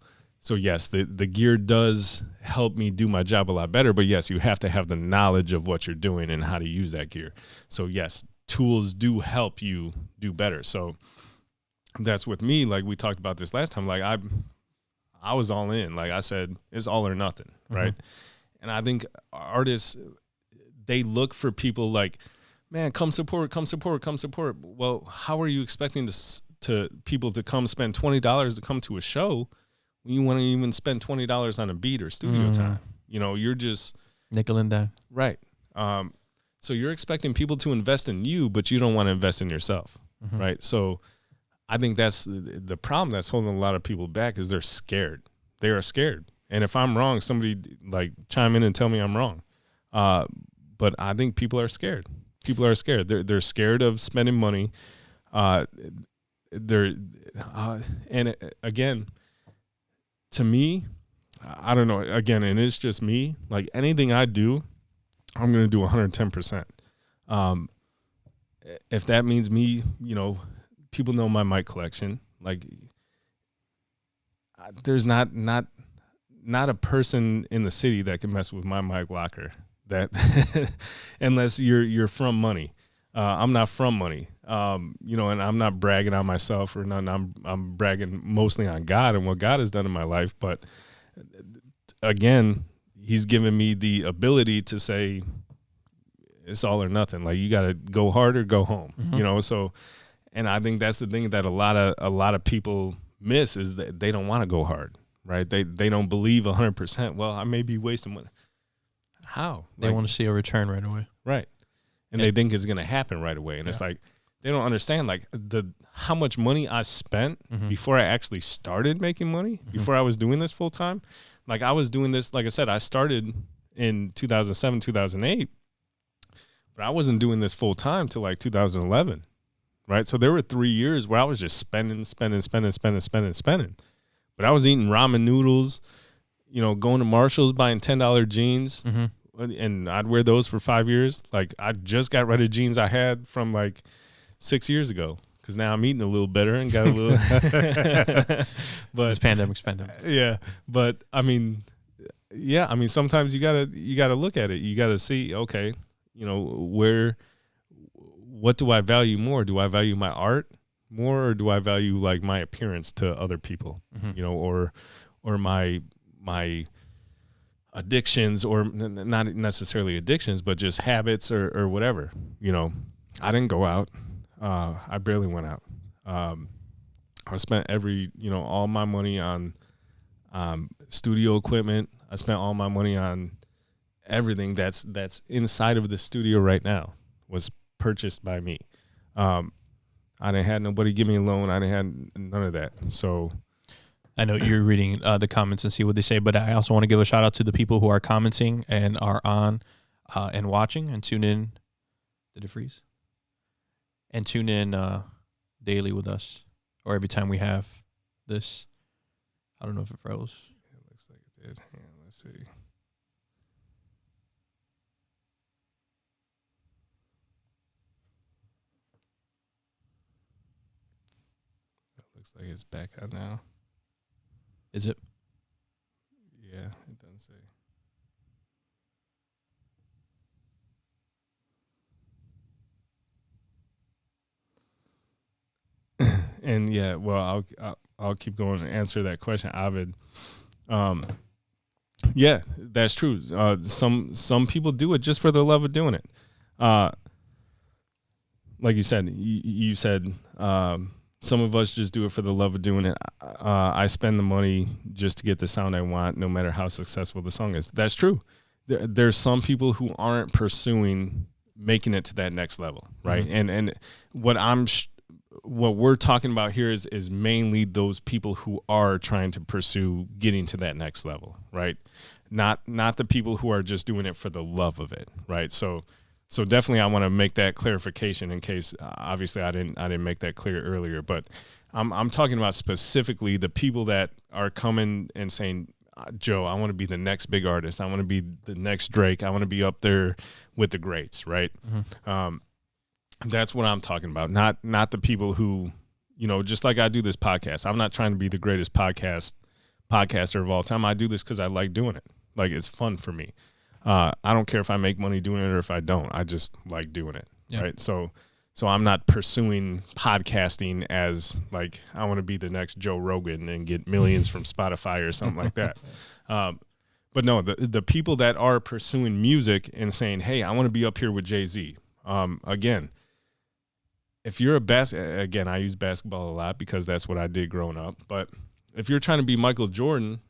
yes, the gear does help me do my job a lot better, but yes, you have to have the knowledge of what you're doing and how to use that gear. So yes, tools do help you do better. So that's with me. Like, we talked about this last time. Like, I was all in. Like I said, it's all or nothing, right? And I think artists, they look for people like, man, come support. Well, how are you expecting to people to come spend $20 to come to a show when you want to even spend $20 on a beat or studio time? You're just nickel and dime, right? So you're expecting people to invest in you, but you don't want to invest in yourself, right? So I think that's the problem that's holding a lot of people back, is they're scared. They are scared. And if I'm wrong, somebody like chime in and tell me I'm wrong. But I think people are scared. People are scared. They're scared of spending money. And again, to me, I don't know. Again, and it's just me. Like, anything I do, I'm going to do 110%. If that means me, people know my mic collection. Like, there's not a person in the city that can mess with my mic locker. That unless you're from money. I'm not from money. And I'm not bragging on myself or nothing. I'm bragging mostly on God and what God has done in my life. But again, He's given me the ability to say it's all or nothing. Like, you got to go hard or go home. So, and I think that's the thing that a lot of people miss, is that they don't want to go hard, right? They don't believe 100%. Well, I may be wasting money. How? They want to see a return right away. Right. And they think it's going to happen right away. And it's like, they don't understand like how much money I spent before I actually started making money, before I was doing this full time. Like I was doing this, like I said, I started in 2007, 2008, but I wasn't doing this full time till like 2011, right? So there were 3 years where I was just spending. But I was eating ramen noodles, you know, going to Marshall's, buying $10 jeans, and I'd wear those for 5 years. Like I just got rid of jeans I had from like 6 years ago because now I'm eating a little better and got a little. But it's pandemic's pandemic. Yeah, but I mean, yeah, I mean sometimes you gotta look at it. You gotta see, okay, you know, what do I value more? Do I value my art more, or do I value like my appearance to other people, you know, or my addictions, or not necessarily addictions, but just habits or whatever, you know. I didn't go out. I barely went out. I spent all my money on studio equipment. I spent all my money on everything that's inside of the studio right now was purchased by me. I didn't have nobody give me a loan. I didn't have none of that. So I know you're reading the comments and see what they say, but I also want to give a shout out to the people who are commenting and are on and watching and tune in. Did it freeze? And tune in daily with us, or every time we have this. I don't know if it froze. It looks like it did. Yeah, let's see. Looks like it's back out now. Is it? Yeah, it doesn't say. And yeah, well, I'll keep going and answer that question, Ovid. Yeah, that's true. Some people do it just for the love of doing it. Like you said, you said. Some of us just do it for the love of doing it. I spend the money just to get the sound I want, no matter how successful the song is. That's true. There's some people who aren't pursuing making it to that next level, right? And what we're talking about here is mainly those people who are trying to pursue getting to that next level, right? Not the people who are just doing it for the love of it, right? So definitely I want to make that clarification in case obviously I didn't make that clear earlier, but I'm talking about specifically the people that are coming and saying, Joe, I want to be the next big artist. I want to be the next Drake. I want to be up there with the greats, right? That's what I'm talking about. Not the people who, you know, just like I do this podcast. I'm not trying to be the greatest podcaster of all time. I do this because I like doing it. Like it's fun for me. I don't care if I make money doing it or if I don't. I just like doing it, right? So I'm not pursuing podcasting as like I want to be the next Joe Rogan and get millions from Spotify or something like that. But no, the people that are pursuing music and saying, hey, I want to be up here with Jay-Z. Again, if you're again, I use basketball a lot because that's what I did growing up. But if you're trying to be Michael Jordan,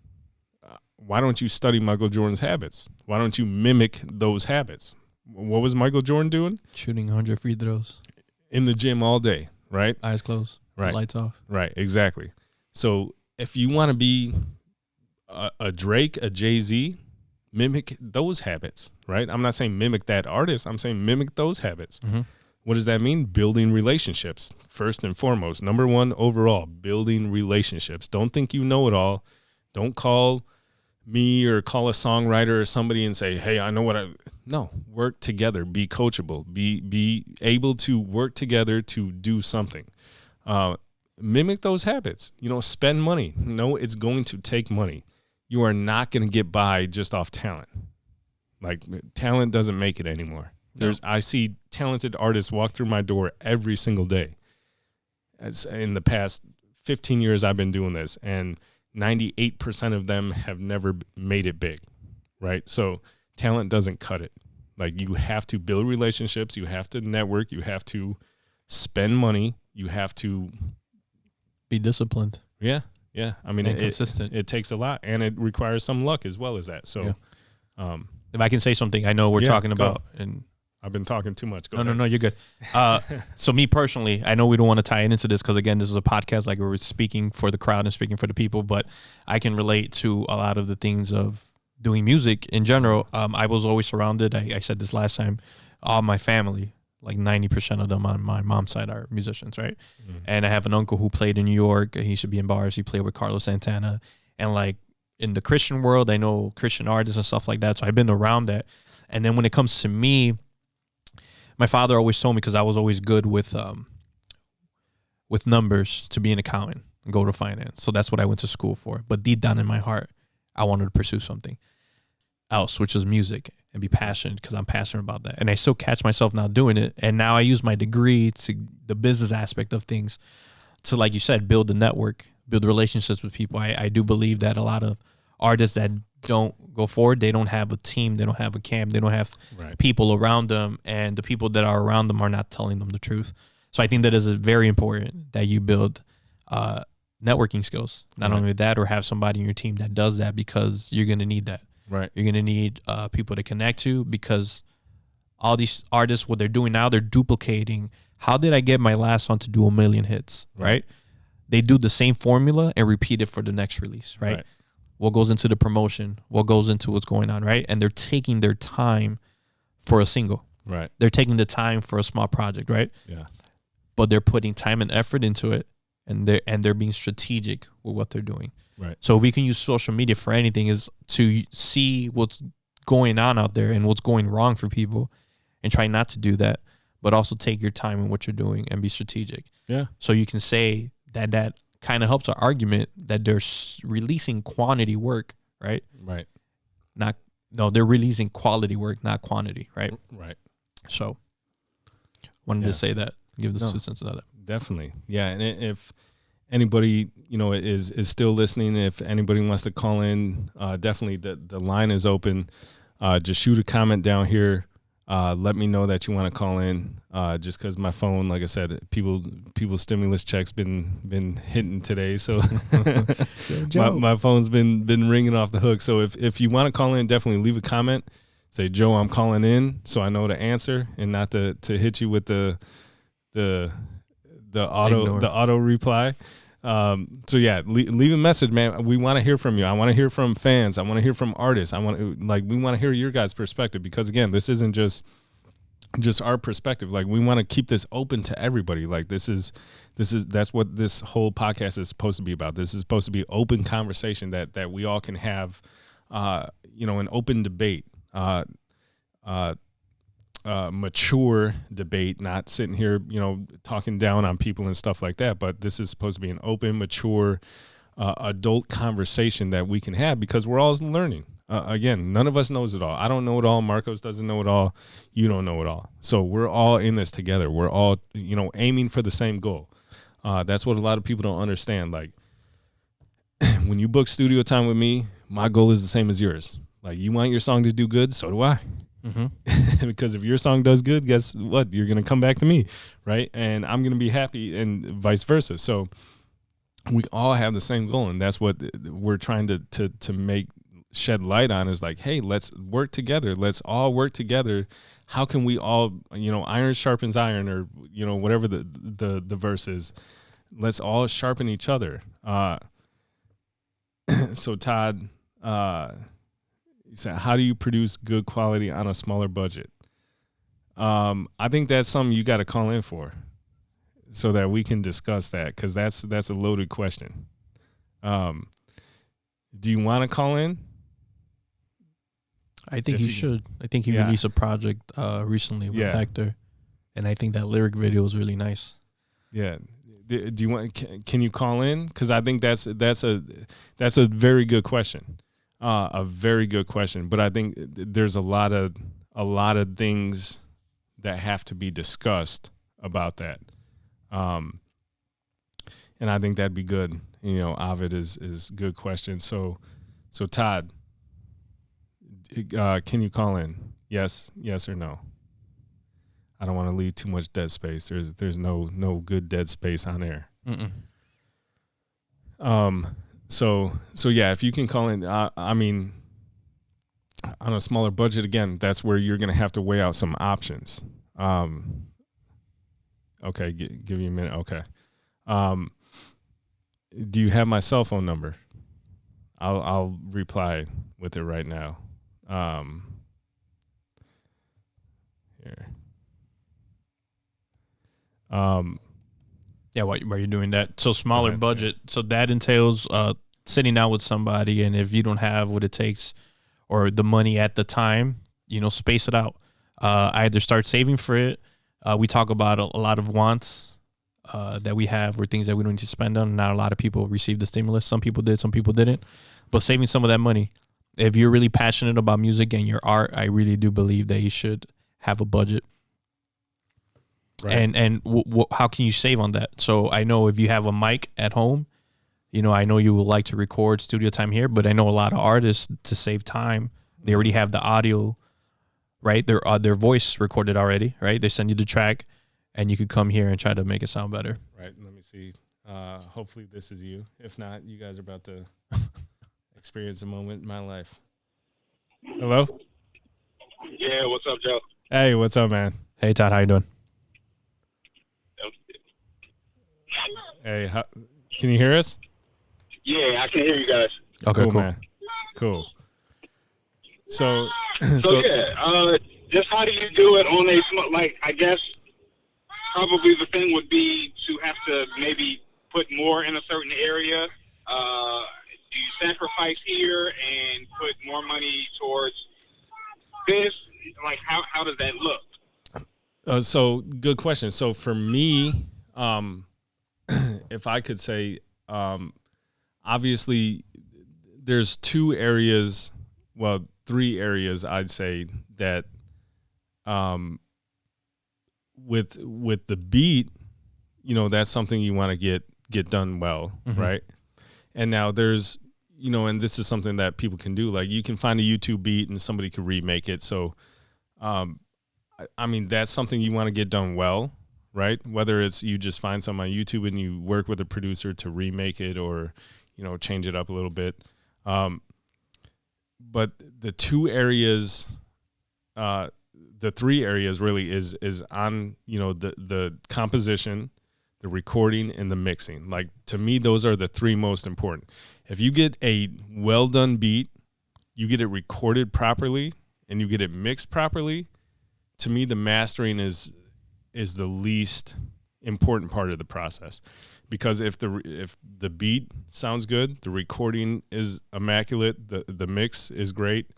why don't you study Michael Jordan's habits? Why don't you mimic those habits? What was Michael Jordan doing? Shooting 100 free throws. In the gym all day, right? Eyes closed. Right. Lights off. Right, exactly. So if you want to be a Drake, a Jay-Z, mimic those habits, right? I'm not saying mimic that artist. I'm saying mimic those habits. What does that mean? Building relationships, first and foremost. Number one overall, building relationships. Don't think you know it all. Don't call me or call a songwriter or somebody and say, hey, I know what no, work together, be coachable, be able to work together to do something. Mimic those habits, you know, spend money. No, it's going to take money. You are not going to get by just off talent. Like talent doesn't make it anymore. I see talented artists walk through my door every single day. As in the past 15 years I've been doing this, and 98% of them have never made it big, right? So talent doesn't cut it. Like you have to build relationships, you have to network, you have to spend money, you have to be disciplined. Yeah. I mean, consistent. It takes a lot, and it requires some luck as well as that. So, if I can say something, I know we're talking about, and I've been talking too much. No, you're good. So me personally, I know we don't want to tie into this because, again, this is a podcast, like we're speaking for the crowd and speaking for the people, but I can relate to a lot of the things of doing music in general. I was always surrounded, I said this last time, all my family, like 90% of them on my mom's side are musicians, right? Mm-hmm. And I have an uncle who played in New York. He used to be in Barz. He played with Carlos Santana. And like in the Christian world, I know Christian artists and stuff like that. So I've been around that. And then when it comes to me, my father always told me, because I was always good with numbers, to be an accountant and go to finance. So that's what I went to school for. But deep down in my heart, I wanted to pursue something else, which is music, and be passionate, because I'm passionate about that. And I still catch myself now doing it. And now I use my degree to the business aspect of things to, like you said, build the network, build relationships with people. I do believe that a lot of artists that don't go forward, they don't have a team, they don't have a camp, they don't have people around them, and the people that are around them are not telling them the truth. So I think that is very important that you build networking skills. Not only that, or have somebody in your team that does that, because you're going to need that. Right. You're going to need people to connect to, because all these artists, what they're doing now, they're duplicating. How did I get my last song to do 1 million hits, right? They do the same formula and repeat it for the next release, right? What goes into the promotion, what goes into what's going on, right? And they're taking their time for a single. Right. They're taking the time for a small project, right? Yeah. But they're putting time and effort into it, and they're being strategic with what they're doing. Right. So we can use social media for anything, is to see what's going on out there and what's going wrong for people, and try not to do that, but also take your time in what you're doing and be strategic. Yeah. So you can say that kind of helps our argument that they're releasing quantity work, right? Right. They're releasing quality work, not quantity, right? Right. So wanted to say that, give the 2 cents of that. Definitely. Yeah. And if anybody, is still listening, if anybody wants to call in, definitely the line is open. Just shoot a comment down here. Let me know that you want to call in, just because my phone, like I said, people's stimulus checks been hitting today, so my phone's been ringing off the hook. So if you want to call in, definitely leave a comment. Say, Joe, I'm calling in, so I know to answer, and not to hit you with the auto reply. So yeah, leave a message, man. We want to hear from you. I want to hear from fans. I want to hear from artists. We want to hear your guys' perspective, because again, this isn't just our perspective. Like, we want to keep this open to everybody. Like, that's what this whole podcast is supposed to be about. This is supposed to be open conversation that we all can have, an open debate, mature debate, not sitting here, talking down on people and stuff like that. But this is supposed to be an open, mature, adult conversation that we can have, because we're all learning. Again, none of us knows it all. I don't know it all. Marcos doesn't know it all. You don't know it all. So we're all in this together. We're all, aiming for the same goal. That's what a lot of people don't understand. Like, when you book studio time with me, my goal is the same as yours. Like, you want your song to do good, so do I. Mm-hmm. Because if your song does good, guess what? You're going to come back to me, right? And I'm going to be happy, and vice versa. So we all have the same goal, and that's what we're trying to shed light on, is like, hey, let's work together. Let's all work together. How can we all, iron sharpens iron, or, whatever the verse is. Let's all sharpen each other. So Todd, you said, how do you produce good quality on a smaller budget? I think that's something you got to call in for, so that we can discuss that, because that's a loaded question. Do you want to call in? I think you should. I think he released a project recently with Hector, and I think that lyric video was really nice. Yeah. Do you want? Can you call in? Because I think that's a very good question. A very good question. But I think there's a lot of things that have to be discussed about that. And I think that'd be good. Ovid is good question. So Todd, can you call in? Yes or no? I don't want to leave too much dead space. There's no good dead space on air. So yeah, if you can call in, I mean, on a smaller budget, again, that's where you're going to have to weigh out some options. Okay, give you a minute. Okay. Do you have my cell phone number? I'll reply with it right now. Here. Yeah, while you're doing that. So smaller Right, budget. So that entails sitting down with somebody, and if you don't have what it takes or the money at the time, space it out. Either start saving for it. We talk about a lot of wants that we have or things that we don't need to spend on. Not a lot of people received the stimulus. Some people did, some people didn't. But saving some of that money. If you're really passionate about music and your art, I really do believe that you should have a budget. Right. And how can you save on that? So I know if you have a mic at home, I know you would like to record studio time here, but I know a lot of artists, to save time, they already have the audio, right? Their voice recorded already, right? They send you the track, and you could come here and try to make it sound better. Right. Let me see. Hopefully this is you. If not, you guys are about to experience a moment in my life. Hello? Yeah, what's up, Joe? Hey, what's up, man? Hey, Todd, how you doing? Hey, can you hear us? Yeah, I can hear you guys. Okay, cool, cool. Man. Cool. So yeah, just how do you do it on I guess probably the thing would be to have to maybe put more in a certain area. Do you sacrifice here and put more money towards this? Like, how does that look? So good question. So for me, if I could say, obviously there's three areas I'd say that, with the beat, that's something you want to get done well. Mm-hmm. Right. And now there's, and this is something that people can do. Like, you can find a YouTube beat and somebody could remake it. So, I mean, that's something you want to get done well, right? Whether it's you just find something on YouTube and you work with a producer to remake it or, change it up a little bit. But the three areas really is on, the composition, the recording, and the mixing. Like, to me, those are the three most important. If you get a well done beat, you get it recorded properly, and you get it mixed properly, to me, the mastering is the least important part of the process. Because if the beat sounds good, the recording is immaculate, the mix is great,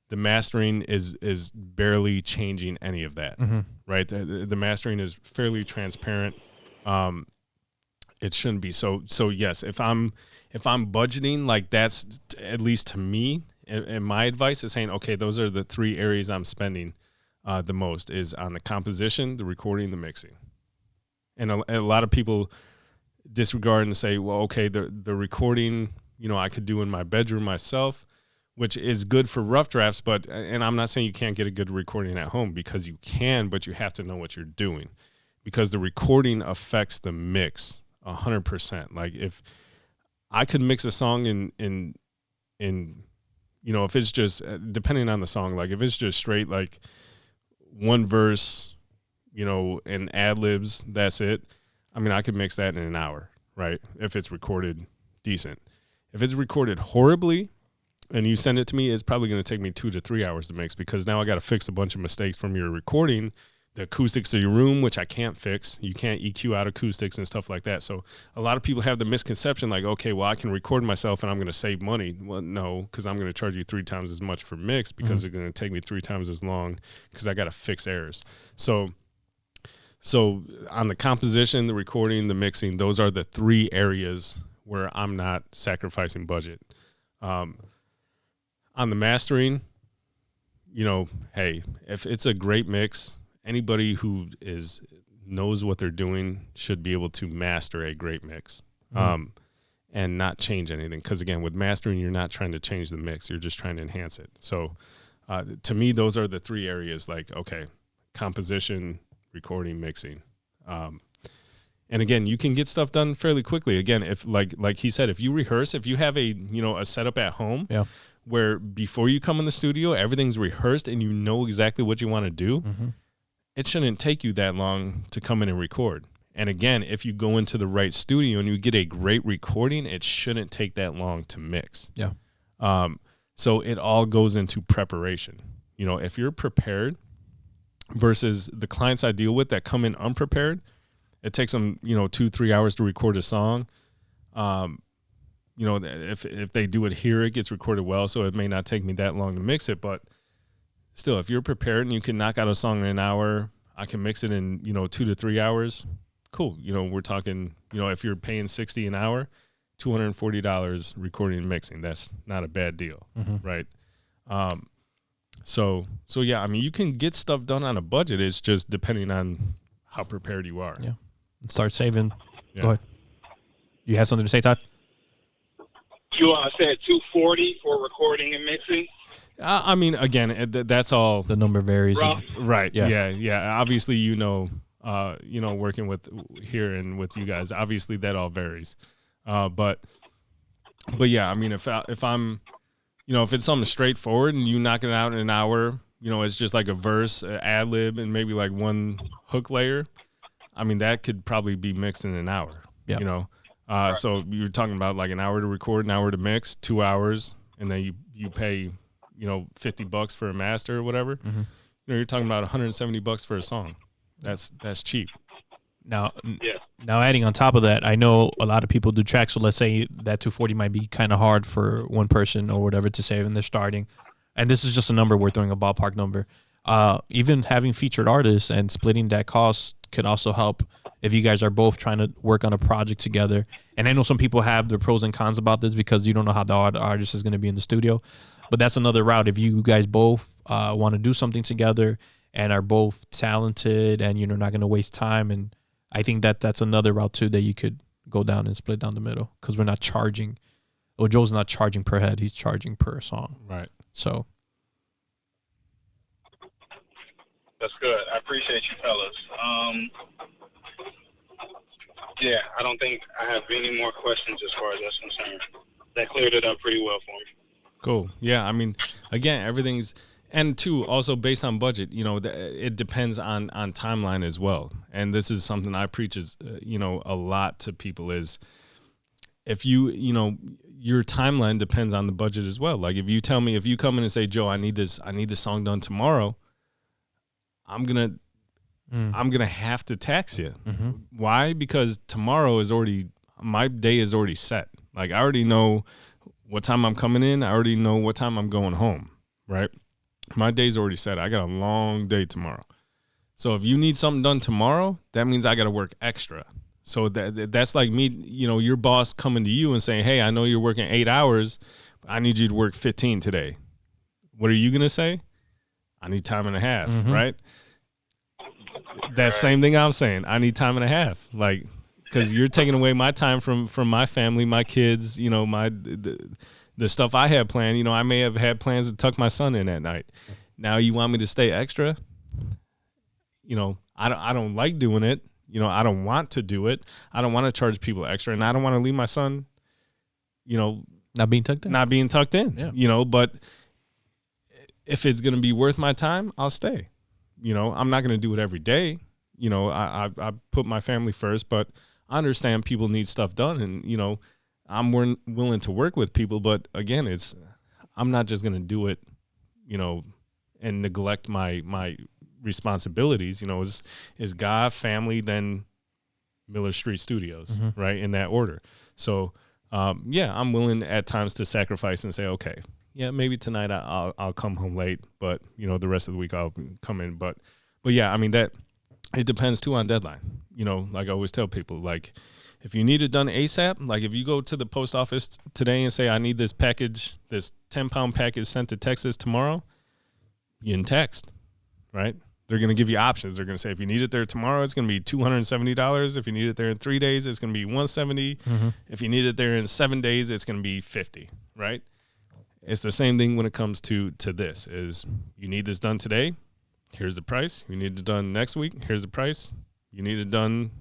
the mastering is barely changing any of that. Mm-hmm. Right? The mastering is fairly transparent. It shouldn't be. So yes, if I'm budgeting, like, that's, at least to me, and my advice is saying, okay, those are the three areas I'm spending the most, is on the composition, the recording, the mixing. And a lot of people disregard and say, well, okay, the recording, I could do in my bedroom myself, which is good for rough drafts, and I'm not saying you can't get a good recording at home, because you can, but you have to know what you're doing, because the recording affects the mix 100%. Like, if I could mix a song in if it's just, depending on the song, like, if it's just straight, like, one verse, and ad-libs, that's it. I mean, I could mix that in an hour, right? If it's recorded decent. If it's recorded horribly and you send it to me, it's probably going to take me 2 to 3 hours to mix, because now I got to fix a bunch of mistakes from your recording, the acoustics of your room, which I can't fix. You can't EQ out acoustics and stuff like that. So a lot of people have the misconception, like, okay, well, I can record myself and I'm going to save money. Well, no, because I'm going to charge you 3 times as much for mix, because it's going to take me 3 times as long, because I got to fix errors. So on the composition, the recording, the mixing, those are the three areas where I'm not sacrificing budget. On the mastering, hey, if it's a great mix, anybody who knows what they're doing should be able to master a great mix, and not change anything. Because, again, with mastering, you're not trying to change the mix. You're just trying to enhance it. So to me, those are the three areas, like, okay, composition, recording, mixing. And again, you can get stuff done fairly quickly. Again, if like he said, if you rehearse, if you have a setup at home, where before you come in the studio, everything's rehearsed and you know exactly what you want to do. It shouldn't take you that long to come in and record. And again, if you go into the right studio and you get a great recording, it shouldn't take that long to mix. Yeah. So it all goes into preparation. You know, if you're prepared versus the clients I deal with that come in unprepared, it takes them, 2-3 hours to record a song. If they do it here, it gets recorded well, so it may not take me that long to mix it. But still, if you're prepared and you can knock out a song in an hour, I can mix it in, 2 to 3 hours. Cool. We're talking, if you're paying $60 an hour, $240 recording and mixing. That's not a bad deal, right? So yeah, I mean, you can get stuff done on a budget. It's just depending on how prepared you are. Yeah. Start saving. Yeah. Go ahead. You have something to say, Todd? You said 240 for recording and mixing. I mean, again, that's all. The number varies. Rough. Right. Yeah. Yeah. Obviously, working with here and with you guys, obviously that all varies. But yeah, I mean, if I'm, if it's something straightforward and you knock it out in an hour, it's just like a verse, ad lib, and maybe like one hook layer. I mean, that could probably be mixed in an hour. Yeah. So you're talking about like an hour to record, an hour to mix, 2 hours, and then you pay, $50 for a master or whatever. You're talking about $170 for a song. That's cheap. Now, adding on top of that, I know a lot of people do tracks. So let's say that 240 might be kind of hard for one person or whatever to save, and they're starting. And this is just a number. We're throwing a ballpark number. Even having featured artists and splitting that cost could also help if you guys are both trying to work on a project together. And I know some people have their pros and cons about this because you don't know how the artist is going to be in the studio. But that's another route. If you guys both want to do something together and are both talented and you're not going to waste time, and I think that's another route too that you could go down and split down the middle, because we're not charging. Well, Joe's not charging per head; he's charging per song. Right. So That's good. I appreciate you, fellas. Yeah, I don't think I have any more questions as far as that's concerned. That cleared it up pretty well for me. Cool. Yeah. I mean, again, everything's, and two, also based on budget, it depends on timeline as well. And this is something I preach is, a lot to people is if your timeline depends on the budget as well. Like if you come in and say, Joe, I need this song done tomorrow, I'm going to have to tax you. Why? Because tomorrow my day is already set. Like I already know what time I'm coming in. I already know what time I'm going home, right? My day's already set. I got a long day tomorrow. So if you need something done tomorrow, that means I got to work extra. So that's like me, your boss coming to you and saying, hey, I know you're working 8 hours, but I need you to work 15 today. What are you going to say? I need time and a half, right? That same thing I'm saying. I need time and a half. Like, because you're taking away my time from my family, my kids, the stuff I had planned. I may have had plans to tuck my son in at night. Now you want me to stay extra? I don't like doing it. I don't want to do it. I don't want to charge people extra, and I don't want to leave my son, not being tucked in. Yeah. But if it's going to be worth my time, I'll stay. I'm not going to do it every day. I put my family first, but I understand people need stuff done, and I'm willing to work with people. But again, I'm not just going to do it, and neglect my responsibilities. Is God, family, then Miller Street Studios, right, in that order. So I'm willing at times to sacrifice and say, okay, yeah, maybe tonight I'll come home late, but the rest of the week I'll come in. But yeah, I mean that it depends too on deadline. Like I always tell people, like if you need it done ASAP, like if you go to the post office today and say I need this package, this 10-pound package sent to Texas tomorrow, you can text, right? They're going to give you options. They're going to say if you need it there tomorrow, it's going to be $270. If you need it there in 3 days, it's going to be $170. If you need it there in 7 days, it's going to be $50, right? It's the same thing when it comes to this is you need this done today. Here's the price. You need it done next week. Here's the price. You need it done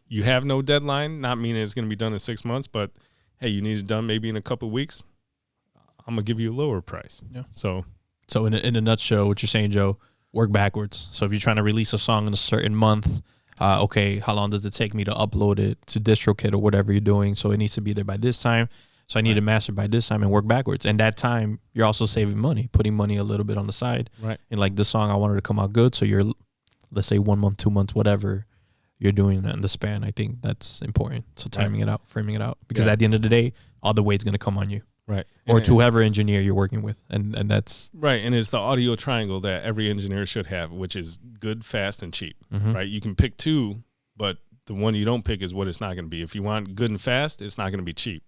you have no deadline, not meaning it's going to be done in 6 months, but hey, you need it done maybe in a couple of weeks. I'm gonna give you a lower price. Yeah. So in a nutshell, what you're saying, Joe, work backwards. So if you're trying to release a song in a certain month, okay, how long does it take me to upload it to DistroKid or whatever you're doing? So it needs to be there by this time. So I need to master by this time and work backwards. And that time, you're also saving money, putting money a little bit on the side. Right. And like this song, I wanted to come out good. So you're, let's say 1 month, 2 months, whatever you're doing in the span. I think that's important. So timing it out, framing it out. Because at the end of the day, all the weight's going to come on you. Right. Or to whoever engineer you're working with. And that's... Right. And it's the audio triangle that every engineer should have, which is good, fast, and cheap. Mm-hmm. Right. You can pick two, but the one you don't pick is what it's not going to be. If you want good and fast, it's not going to be cheap.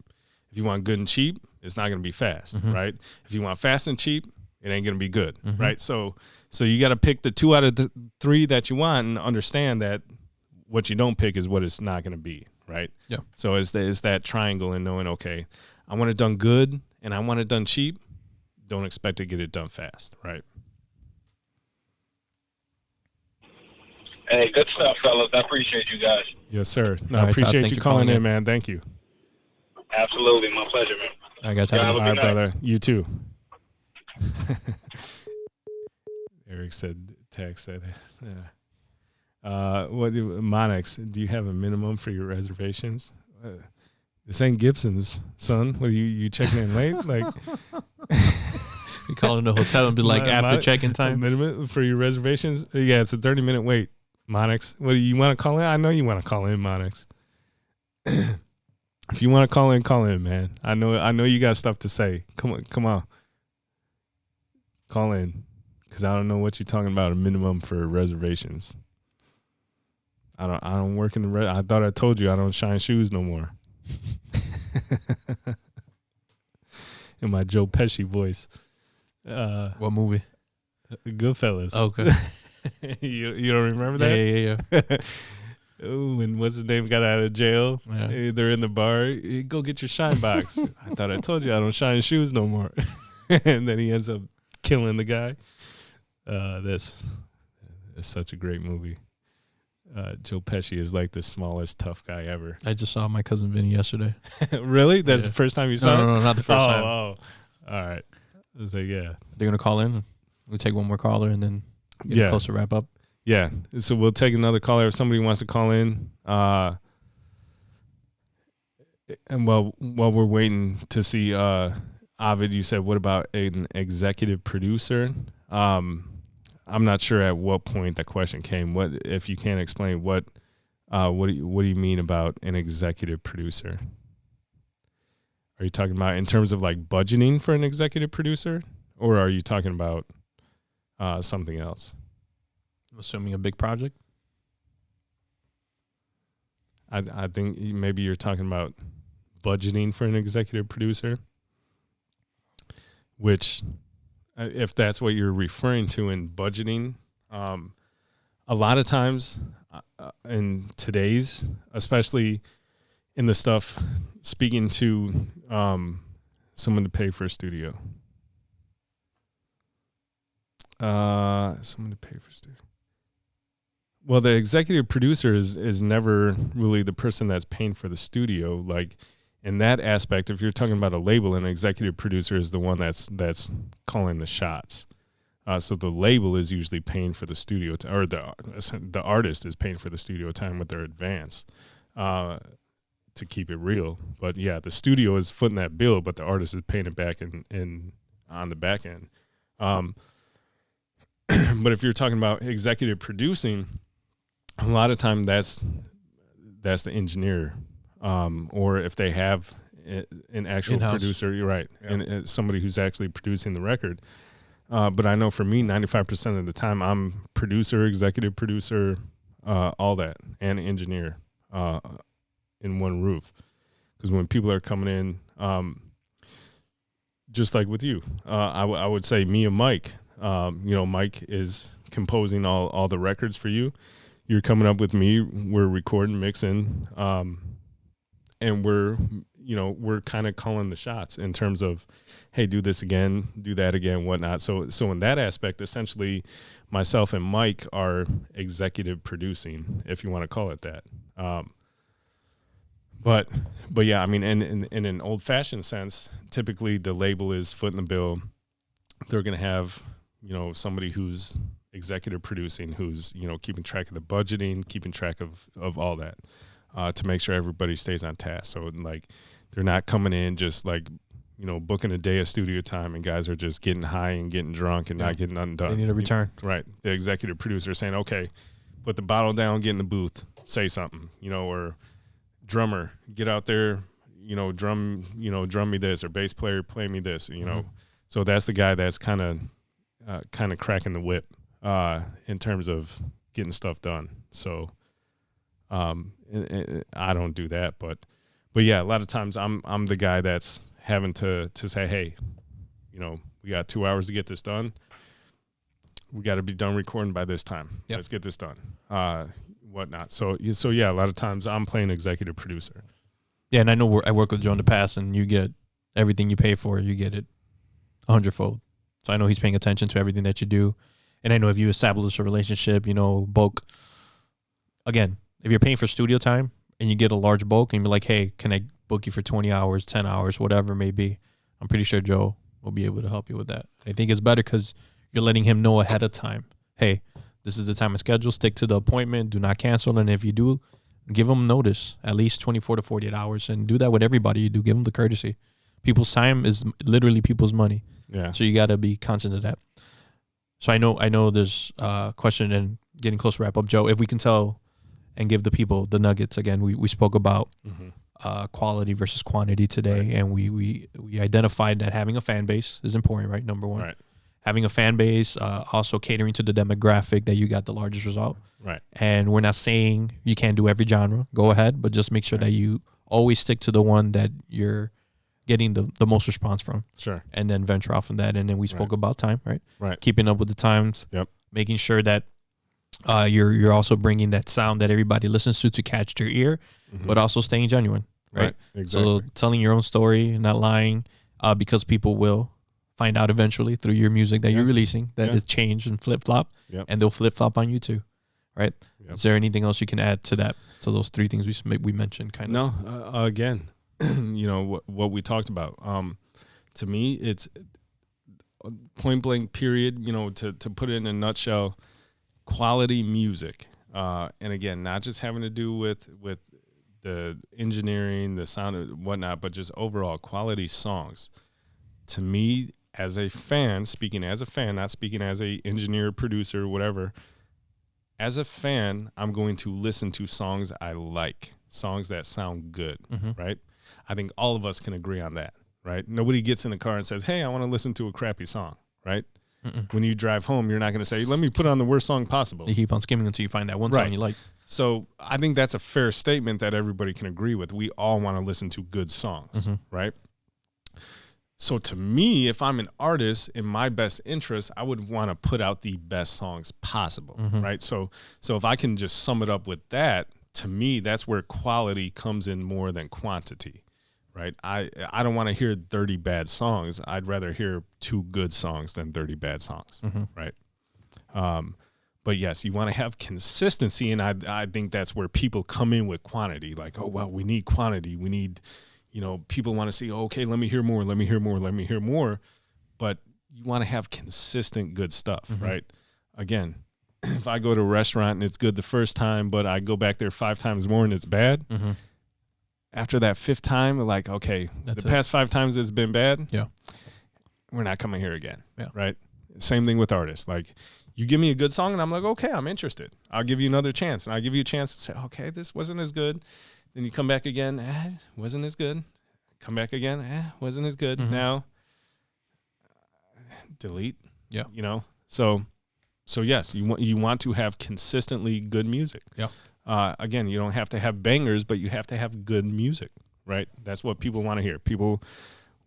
If you want good and cheap, it's not going to be fast, right? If you want fast and cheap, it ain't going to be good, right? So you got to pick the 2 out of the 3 that you want and understand that what you don't pick is what it's not going to be, right? Yeah. So it's that triangle and knowing, okay, I want it done good and I want it done cheap. Don't expect to get it done fast, right? Hey, good stuff, fellas. I appreciate you guys. Yes, sir. No, All I right, appreciate Todd, you calling in, man. Thank you. Absolutely. My pleasure, man. I guess Have a All good right, night. brother. You too. Eric said, text that. Monix, do you have a minimum for your reservations? This ain't Gibson's, son. What are you checking in late? Like, you call in the hotel and be like, after check-in time? Minimum for your reservations? Yeah, it's a 30-minute wait, Monix. What do you want to call in? I know you want to call in, Monix. If you want to call in, man. I know you got stuff to say. Come on. Call in. Because I don't know what you're talking about, a minimum for reservations. I don't work in the I thought I told you I don't shine shoes no more. In my Joe Pesci voice. What movie? Goodfellas. Okay. you don't remember that? Yeah. Ooh, and what's his name got out of jail? Yeah. They're in the bar. Go get your shine box. I thought I told you I don't shine shoes no more. And then he ends up killing the guy. That's such a great movie. Joe Pesci is like the smallest tough guy ever. I just saw my cousin Vinny yesterday. Really? That's the first time you saw it? No, not the first time. Oh, all right. I was like, yeah. They're going to call in. We'll take one more caller and then get close to wrap up. Yeah. So we'll take another caller if somebody wants to call in. And while we're waiting to see Ovid, you said, what about an executive producer? I'm not sure at what point the question came. What if you can't explain what do you mean about an executive producer? Are you talking about in terms of like budgeting for an executive producer, or are you talking about something else? I'm assuming a big project. I think maybe you're talking about budgeting for an executive producer, which, if that's what you're referring to in budgeting, a lot of times in today's, especially in the stuff, speaking to someone to pay for a studio. Someone to pay for a studio. Well, the executive producer is never really the person that's paying for the studio. Like in that aspect, if you're talking about a label, an executive producer is the one that's calling the shots. So the label is usually paying for the studio or the artist is paying for the studio time with their advance to keep it real. But yeah, the studio is footing that bill, but the artist is paying it back in on the back end. But if you're talking about executive producing, a lot of time that's the engineer, or if they have an actual In-house producer, you're right, yeah. and somebody who's actually producing the record. But I know for me, 95% of the time, I'm producer, executive producer, all that, and engineer in one roof. Because when people are coming in, just like with you, I would say me and Mike. Mike is composing all the records for you. You're coming up with me. We're recording, mixing, and we're kind of calling the shots in terms of, hey, do this again, do that again, whatnot. So in that aspect, essentially, myself and Mike are executive producing, if you want to call it that. But yeah, I mean, in an old fashioned sense, typically the label is footing the bill. They're going to have, somebody who's executive producing, who's, keeping track of the budgeting, keeping track of all that, to make sure everybody stays on task. So like, they're not coming in just like, booking a day of studio time and guys are just getting high and getting drunk and not getting nothing done. They need a return. Right. The executive producer saying, okay, put the bottle down, get in the booth, say something, or drummer, get out there, drum me this, or bass player, play me this, So that's the guy that's kind of cracking the whip in terms of getting stuff done. So I don't do that, but yeah, a lot of times I'm the guy that's having to say, hey, we got 2 hours to get this done. We got to be done recording by this time. Yep. Let's get this done. Whatnot. So yeah, a lot of times I'm playing executive producer. Yeah, and I know I work with Joe in the past, and you get everything you pay for, you get it 100-fold. So I know he's paying attention to everything that you do, and I know if you establish a relationship, bulk. Again, if you're paying for studio time and you get a large bulk, and you're like, hey, can I book you for 20 hours, 10 hours, whatever it may be, I'm pretty sure Joe will be able to help you with that. I think it's better because you're letting him know ahead of time, hey, this is the time and schedule, stick to the appointment, do not cancel, and if you do, give them notice, at least 24 to 48 hours, and do that with everybody you do. Give them the courtesy. People's time is literally people's money. Yeah. So you got to be conscious of that. So I know there's a question, and getting close to wrap up, Joe, if we can tell and give the people the nuggets. Again, we spoke about quality versus quantity today, right. And we identified that having a fan base is important, right? Number one. Right. Having a fan base, also catering to the demographic that you got the largest result. Right. And we're not saying you can't do every genre. Go ahead, but just make sure that you always stick to the one that you're getting the most response from. Sure. And then venture off from that. And then we spoke about time, right? Right. Keeping up with the times. Yep. Making sure that you're also bringing that sound that everybody listens to catch their ear, but also staying genuine, right? Exactly. So telling your own story, not lying, because people will find out eventually through your music that you're releasing that it's changed and flip-flop, and they'll flip-flop on you too, right? Yep. Is there anything else you can add to that, to those three things we mentioned kind of? No, again, what we talked about. To me, it's point blank period, to put it in a nutshell, quality music. And again, not just having to do with the engineering, the sound, and whatnot, but just overall quality songs. To me, as a fan, speaking as a fan, not speaking as a engineer, producer, whatever, as a fan, I'm going to listen to songs I like, songs that sound good, right? I think all of us can agree on that, right? Nobody gets in the car and says, hey, I want to listen to a crappy song, right? When you drive home, you're not going to say, let me put on the worst song possible. You keep on skimming until you find that one song you like. So I think that's a fair statement that everybody can agree with. We all want to listen to good songs, right? So to me, if I'm an artist, in my best interest, I would want to put out the best songs possible, right? So if I can just sum it up with that, to me, that's where quality comes in more than quantity, right? I don't want to hear 30 bad songs. I'd rather hear 2 good songs than 30 bad songs, right? But yes, you want to have consistency, and I think that's where people come in with quantity. Like, oh, well, we need quantity. We need, people want to see, okay, let me hear more, let me hear more, let me hear more. But you want to have consistent good stuff, right? Again, if I go to a restaurant and it's good the first time, but I go back there 5 times more and it's bad, after that 5th time, we're like, okay, the past 5 times it's been bad. Yeah, we're not coming here again, right? Same thing with artists. Like, you give me a good song and I'm like, okay, I'm interested. I'll give you another chance. And I'll give you a chance to say, okay, this wasn't as good. Then you come back again, wasn't as good. Come back again, wasn't as good. Now, delete. Yeah. So yes, you want to have consistently good music. Yeah. Again, you don't have to have bangers, but you have to have good music, right? That's what people want to hear. People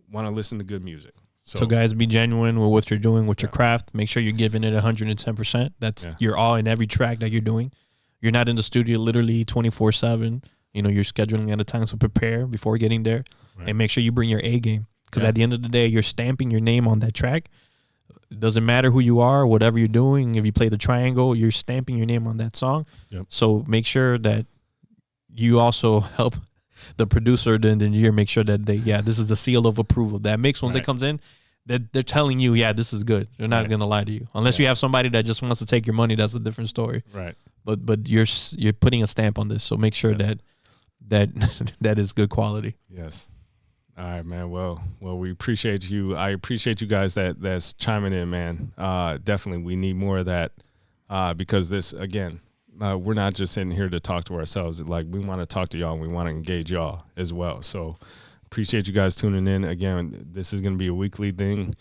want to listen to good music. So guys, be genuine with what you're doing with your craft. Make sure you're giving it 110%. That's you're all in every track that you're doing. You're not in the studio literally 24/7. You're scheduling at a time to prepare before getting there, and make sure you bring your A game. Because at the end of the day, you're stamping your name on that track. It doesn't matter who you are, whatever you're doing. If you play the triangle, you're stamping your name on that song. Yep. So make sure that you also help the producer or the engineer make sure that this is the seal of approval. That mix, once it comes in, they're telling you, this is good. They're not going to lie to you. Unless you have somebody that just wants to take your money, that's a different story. Right. But you're putting a stamp on this, so make sure that is good quality. Yes. All right, man. Well, we appreciate you. I appreciate you guys that's chiming in, man. Definitely, we need more of that because this, again, we're not just sitting here to talk to ourselves. Like, we want to talk to y'all and we want to engage y'all as well. So appreciate you guys tuning in. Again, this is going to be a weekly thing.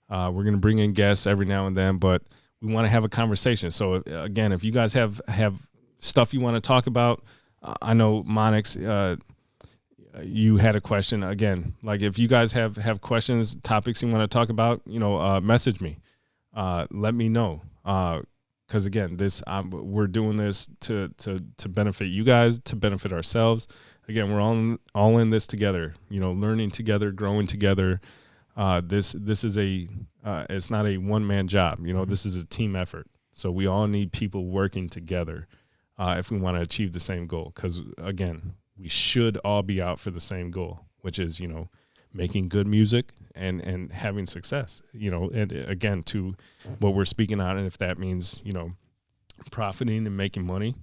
We're going to bring in guests every now and then, but we want to have a conversation. So again, if you guys have stuff you want to talk about, I know Monix, you had a question. Again, like if you guys have questions, topics you want to talk about, message me. Let me know. Because again, we're doing this to benefit you guys, to benefit ourselves. Again, we're all in this together. Learning together, growing together. This is it's not a one-man job. This is a team effort. So we all need people working together if we want to achieve the same goal. Because again, we should all be out for the same goal, which is making good music and having success, and again, to what we're speaking on. And if that means, profiting and making money,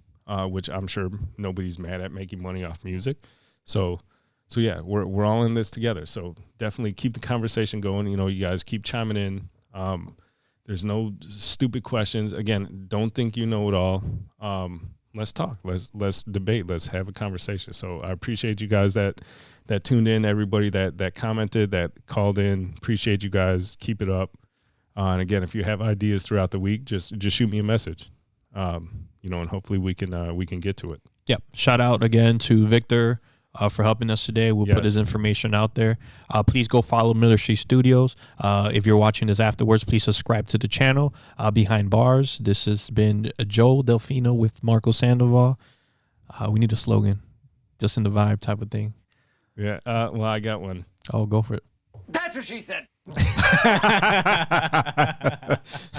which I'm sure nobody's mad at making money off music. So yeah, we're all in this together. So definitely keep the conversation going. You guys keep chiming in. There's no stupid questions. Again, don't think you know it all. Let's talk. Let's debate. Let's have a conversation. So I appreciate you guys that tuned in, everybody that commented, that called in. Appreciate you guys. Keep it up. And again, if you have ideas throughout the week, just shoot me a message. And hopefully we can get to it. Yep. Shout out again to Victor for helping us today. We'll put his information out there. Please go follow Miller Street Studios. If you're watching this afterwards, please subscribe to the channel, Behind Barz. This has been Joe Delfino with Marco Sandoval. We need a slogan, just in the vibe type of thing. Yeah. Well, I got one. Oh, go for it. That's what she said.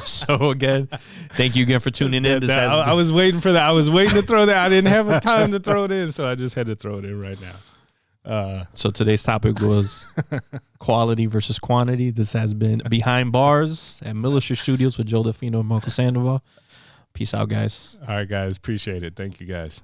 So again, thank you again for tuning in. I was waiting for that. I was waiting to throw that. I didn't have time to throw it in, so I just had to throw it in right now. So today's topic was quality versus quantity. This has been Behind Barz at Miller Street Studios with Joe Delfino and Marco Sandoval. Peace out, guys. All right, guys. Appreciate it. Thank you, guys.